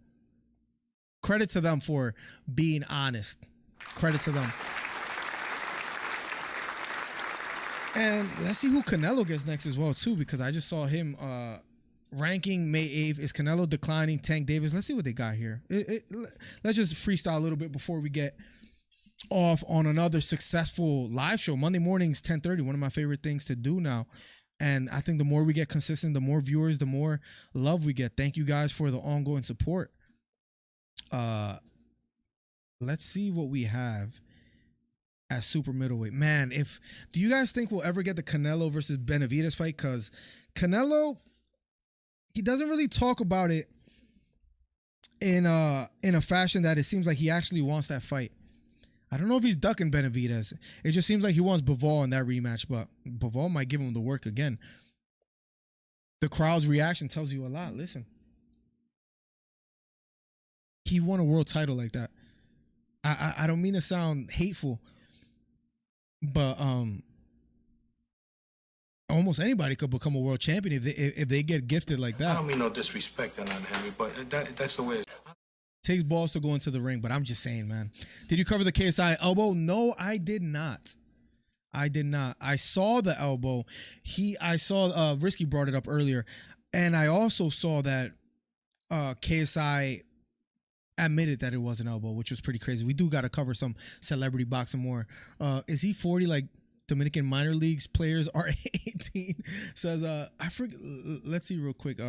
[SPEAKER 1] Credit to them for being honest. Credit to them. And let's see who Canelo gets next as well, too, because I just saw him ranking May 8th. Is Canelo declining? Tank Davis. Let's see what they got here. Let's just freestyle a little bit before we get off on another successful live show. Monday mornings, 10:30, one of my favorite things to do now. And I think the more we get consistent, the more viewers, the more love we get. Thank you guys for the ongoing support. Let's see what we have at super middleweight. Man, do you guys think we'll ever get the Canelo versus Benavidez fight? Because Canelo, he doesn't really talk about it in a fashion that it seems like he actually wants that fight. I don't know if he's ducking Benavidez. It just seems like he wants Bivol in that rematch, but Bivol might give him the work again. The crowd's reaction tells you a lot. Listen. He won a world title like that. I don't mean to sound hateful, but almost anybody could become a world champion if they get gifted like that.
[SPEAKER 8] I don't mean no disrespect on Henry, but that's the way it is.
[SPEAKER 1] Takes balls to go into the ring, but I'm just saying, man. Did you cover the KSI elbow? No, I did not. I saw the elbow. I saw Risky brought it up earlier, and I also saw that KSI admitted that it was an elbow, which was pretty crazy. We do got to cover some celebrity boxing more. Is he 40 like Dominican minor leagues players are 18? Says I forget. Let's see real quick.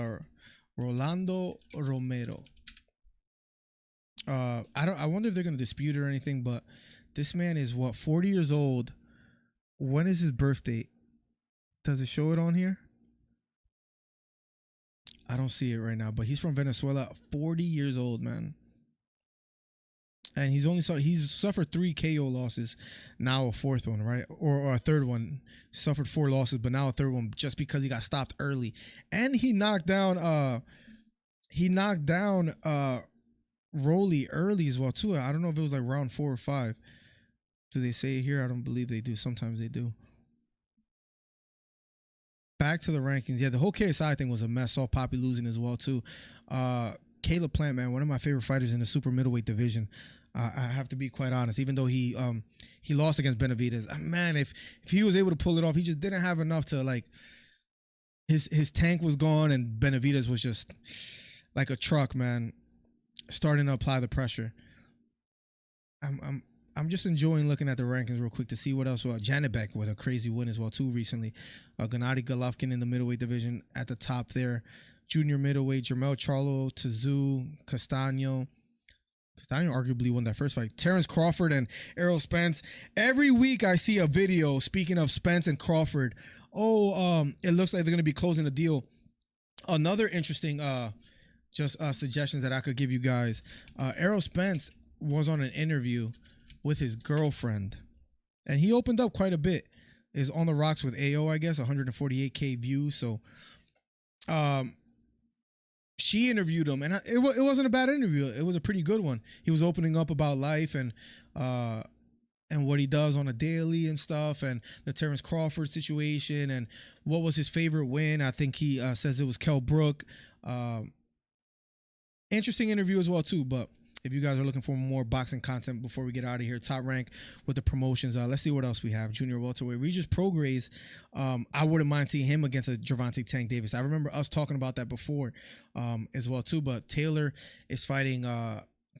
[SPEAKER 1] Rolando Romero. I wonder if they're gonna dispute it or anything, but this man is 40 years old. When is his birth date? Does it show it on here? I don't see it right now, but he's from Venezuela, 40 years old, man. And he's suffered 3 KO losses, now a 4th one, right? Or a 3rd one. Suffered 4 losses, but now a 3rd one just because he got stopped early. And he knocked down Rolly early as well too. I don't know if it was like round 4 or 5. Do they say it here? I don't believe they do. Sometimes they do. Back to the rankings. Yeah, the whole KSI thing was a mess. Saw Poppy losing as well too. Caleb Plant, man, one of my favorite fighters in the super middleweight division. I have to be quite honest. Even though he lost against Benavidez, man, if he was able to pull it off, he just didn't have enough to like. His tank was gone, and Benavidez was just like a truck, man, starting to apply the pressure. I'm just enjoying looking at the rankings real quick to see what else. Well, Janibek with a crazy win as well too recently. Gennady Golovkin in the middleweight division at the top there. Junior middleweight, Jermel Charlo, Tszyu, Castaño arguably won that first fight. Terrence Crawford and Errol Spence. Every week I see a video, speaking of Spence and Crawford. It looks like they're going to be closing a deal. Another interesting suggestions that I could give you guys. Errol Spence was on an interview with his girlfriend, and he opened up quite a bit. Is on the rocks with AO, I guess, 148K views. So she interviewed him, and it wasn't a bad interview. It was a pretty good one. He was opening up about life and what he does on a daily and stuff, and the Terrence Crawford situation, and what was his favorite win. I think he says it was Kell Brook. Interesting interview as well too. But if you guys are looking for more boxing content before we get out of here, Top Rank with the promotions. Let's see what else we have. Junior welterweight, Regis Prograis. I wouldn't mind seeing him against a Gervonta Tank Davis. I remember us talking about that before as well too. But Taylor is fighting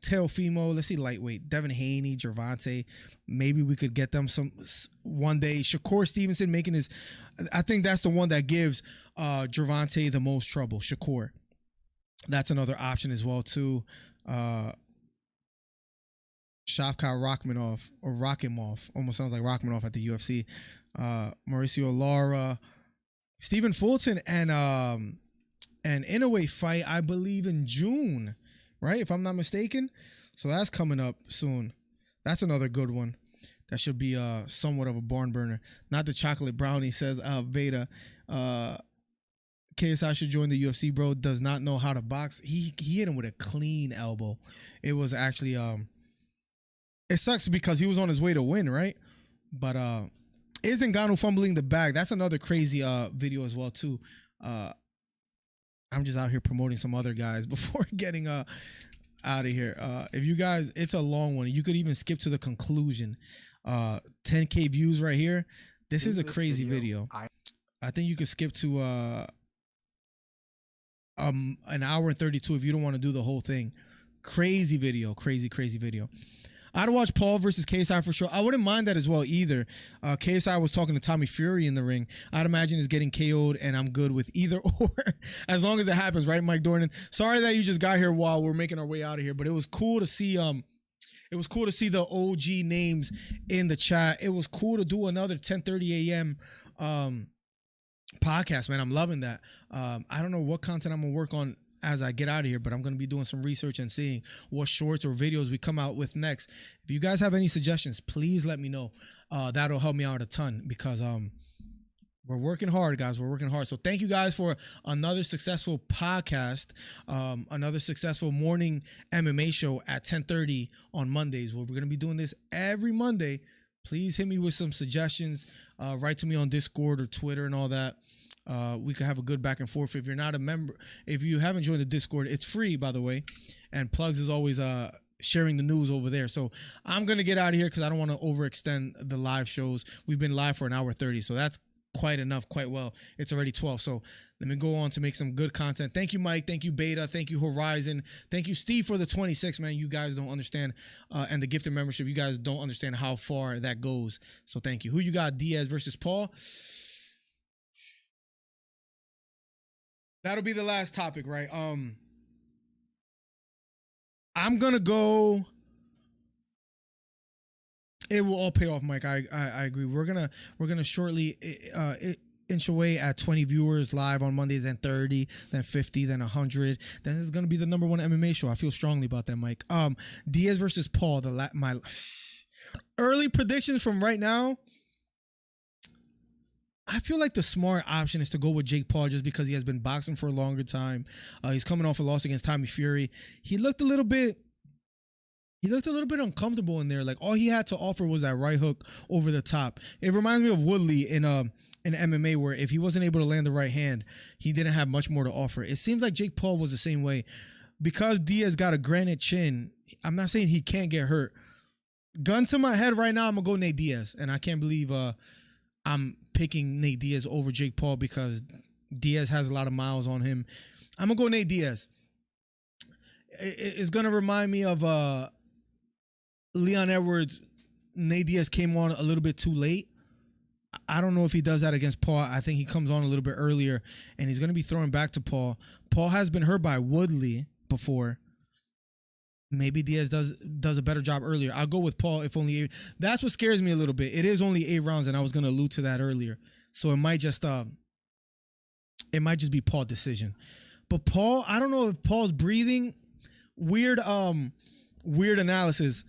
[SPEAKER 1] Teofimo. Let's see lightweight. Devin Haney, Gervonta. Maybe we could get them one day. Shakur Stevenson making his. I think that's the one that gives Gervonta the most trouble. Shakur. That's another option as well too. Shavkat Rakhimov, almost sounds like Rakhimov at the UFC. Mauricio Lara, Stephen Fulton, and Inoue fight, I believe, in June, right? If I'm not mistaken. So that's coming up soon. That's another good one. That should be somewhat of a barn burner. Not the chocolate brownie, says Beta. KSI should join the UFC, bro. Does not know how to box. He hit him with a clean elbow. It was actually it sucks because he was on his way to win, right? But is Ngannou fumbling the bag? That's another crazy video as well too. I'm just out here promoting some other guys before getting out of here. If you guys, it's a long one. You could even skip to the conclusion. 10K views right here. This is a crazy video. I think you could skip to an hour and 32 if you don't want to do the whole thing. Crazy video. Crazy video. I'd watch Paul versus KSI for sure. I wouldn't mind that as well either. KSI was talking to Tommy Fury in the ring. I'd imagine he's getting KO'd, and I'm good with either or as long as it happens, right, Mike Dornan? Sorry that you just got here while we're making our way out of here, but it was cool to see the OG names in the chat. It was cool to do another 10:30 a.m. podcast, man. I'm loving that. I don't know what content I'm gonna work on as I get out of here, but I'm going to be doing some research and seeing what shorts or videos we come out with next. If you guys have any suggestions, please let me know. That'll help me out a ton because we're working hard, guys. We're working hard. So thank you guys for another successful podcast, another successful morning MMA show at 10:30 on Mondays, where we're going to be doing this every Monday. Please hit me with some suggestions. Write to me on Discord or Twitter and all that. We could have a good back and forth. If you're not a member, if you haven't joined the Discord, it's free, by the way. And Plugs is always sharing the news over there. So I'm going to get out of here because I don't want to overextend the live shows. We've been live for an hour 30, so that's quite enough, quite well. It's already 12, so let me go on to make some good content. Thank you, Mike. Thank you, Beta. Thank you, Horizon. Thank you, Steve, for the 26, man. You guys don't understand, and the gifted membership. You guys don't understand how far that goes. So thank you. Who you got? Diaz versus Paul. That'll be the last topic, right? I'm gonna go. It will all pay off, Mike. I agree. We're gonna shortly inch away at 20 viewers live on Mondays, then 30, then 50, then 100. Then it's gonna be the #1 MMA show. I feel strongly about that, Mike. Diaz versus Paul. My early predictions from right now. I feel like the smart option is to go with Jake Paul just because he has been boxing for a longer time. He's coming off a loss against Tommy Fury. He looked a little bit uncomfortable in there. Like all he had to offer was that right hook over the top. It reminds me of Woodley in MMA, where if he wasn't able to land the right hand, he didn't have much more to offer. It seems like Jake Paul was the same way. Because Diaz got a granite chin, I'm not saying he can't get hurt. Gun to my head right now, I'm gonna go Nate Diaz, and I can't believe I'm picking Nate Diaz over Jake Paul because Diaz has a lot of miles on him. I'm gonna go Nate Diaz. It's gonna remind me of Leon Edwards. Nate Diaz came on a little bit too late. I don't know if he does that against Paul. I think he comes on a little bit earlier, and he's gonna be throwing back to Paul. Paul has been hurt by Woodley before. Maybe Diaz does a better job earlier. I'll go with Paul if only 8. That's what scares me a little bit. It is only 8 rounds, and I was going to allude to that earlier. So it might just be Paul's decision. But Paul, I don't know if Paul's breathing. Weird analysis.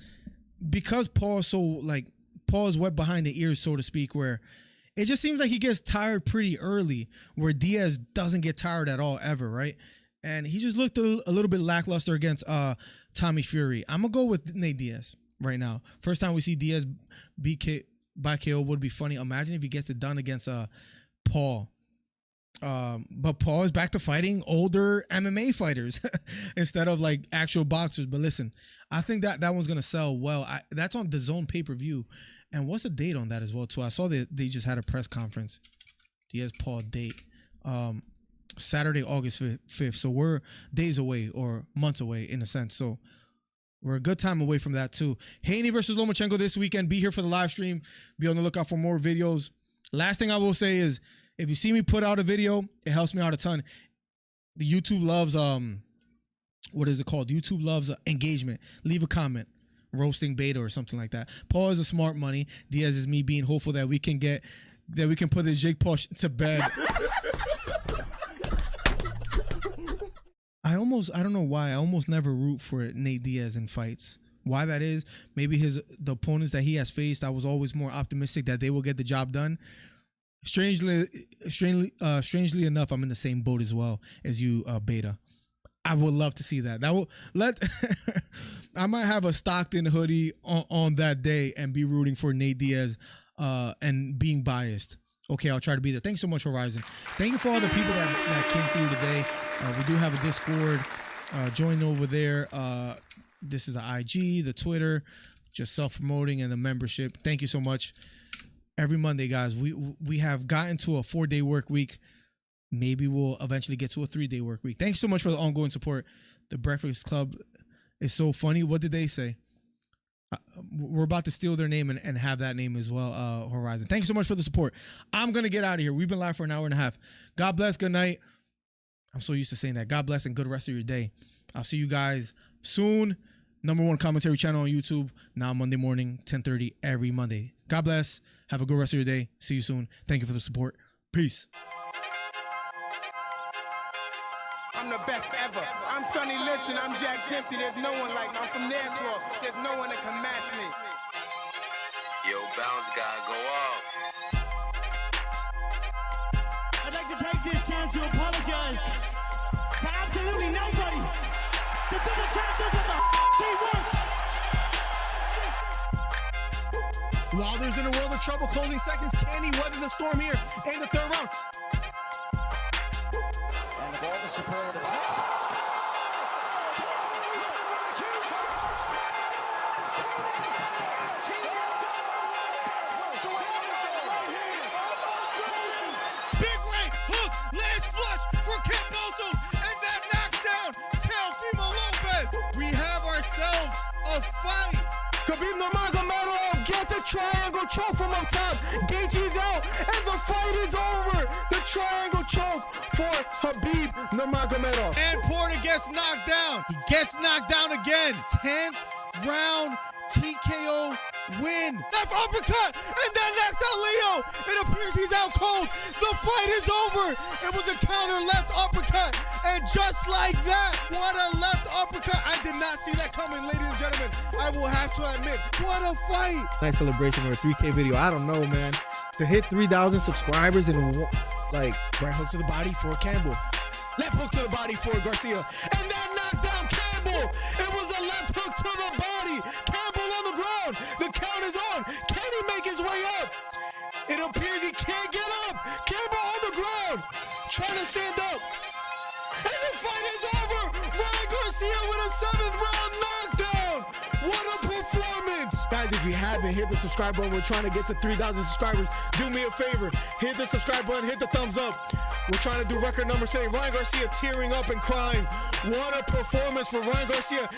[SPEAKER 1] Because Paul's wet behind the ears, so to speak, where it just seems like he gets tired pretty early, where Diaz doesn't get tired at all ever, right? And he just looked a little bit lackluster against Tommy Fury. I'm going to go with Nate Diaz right now. First time we see Diaz by KO would be funny. Imagine if he gets it done against Paul. But Paul is back to fighting older MMA fighters instead of like actual boxers. But listen, I think that one's going to sell well. That's on the DAZN pay-per-view. And what's the date on that as well, too? I saw that they just had a press conference. Diaz-Paul date. Saturday, August 5th. So we're days away or months away in a sense. So we're a good time away from that too. Haney versus Lomachenko this weekend. Be here for the live stream. Be on the lookout for more videos. Last thing I will say is if you see me put out a video, it helps me out a ton. The YouTube loves, what is it called? YouTube loves engagement. Leave a comment. Roasting Beta or something like that. Paul is a smart money. Diaz is me being hopeful that we can put this Jake Paul to bed. I don't know why. I almost never root for Nate Diaz in fights. Why that is? Maybe the opponents that he has faced, I was always more optimistic that they will get the job done. Strangely enough, I'm in the same boat as well as you, Beta. I would love to see that. I might have a Stockton hoodie on that day and be rooting for Nate Diaz and being biased. Okay, I'll try to be there. Thanks so much, Horizon. Thank you for all the people that came through today. We do have a Discord. Join over there. This is the IG, the Twitter, just self-promoting, and the membership. Thank you so much. Every Monday, guys, we have gotten to a 4-day work week. Maybe we'll eventually get to a 3-day work week. Thanks so much for the ongoing support. The Breakfast Club is so funny. What did they say? We're about to steal their name and have that name as well, Horizon. Thank you so much for the support. I'm going to get out of here. We've been live for an hour and a half. God bless. Good night. I'm so used to saying that. God bless and good rest of your day. I'll see you guys soon. #1 commentary channel on YouTube. Now Monday morning, 10:30 every Monday. God bless. Have a good rest of your day. See you soon. Thank you for the support. Peace.
[SPEAKER 2] I'm the best ever. I'm Sonny Liston. I'm Jack Dempsey. There's no one like me. I'm from Nairclaw. There's no one that can match me.
[SPEAKER 3] Yo, bounce guy, go off.
[SPEAKER 4] I'd like to take this chance to apologize to absolutely nobody. The double champ does what the he wants.
[SPEAKER 5] Wilder's in a world of trouble. Closing seconds. Can he weather the storm here in the third round?
[SPEAKER 20] And of all the superlative.
[SPEAKER 1] Big right hook, lands flush for Cambosos, and that knocks down Teofimo Lopez. We have ourselves a fight.
[SPEAKER 6] Khabib Nurmagomedov gets a triangle choke from up top. Gaethje's out, and the fight is over. The triangle choke for Khabib Nurmagomedov.
[SPEAKER 1] And Porter gets knocked down. He gets knocked down again. 10th round TKO win. Left uppercut, and then knocks out Leo. It appears he's out cold. The fight is over. It was a counter left uppercut, and just like that, what a left uppercut. I did not see that coming, ladies and gentlemen. I will have to admit, what a fight.
[SPEAKER 5] Nice celebration for a 3K video. I don't know, man. To hit 3,000 subscribers and like right hook to the body for Campbell. Left hook to the body for Garcia. And that knocked down Campbell. It was a left hook to the body. Campbell on the ground. The count is on. Can he make his way up? It appears he can't get up. Campbell on the ground. Trying to stand up. And the fight is over. Ryan Garcia with a 7th round knockdown. What a performance. Guys, if you haven't, hit the subscribe button. We're trying to get to 3,000 subscribers. Do me a favor. Hit the subscribe button. Hit the thumbs up. We're trying to do record numbers today. Ryan Garcia tearing up and crying. What a performance for Ryan Garcia.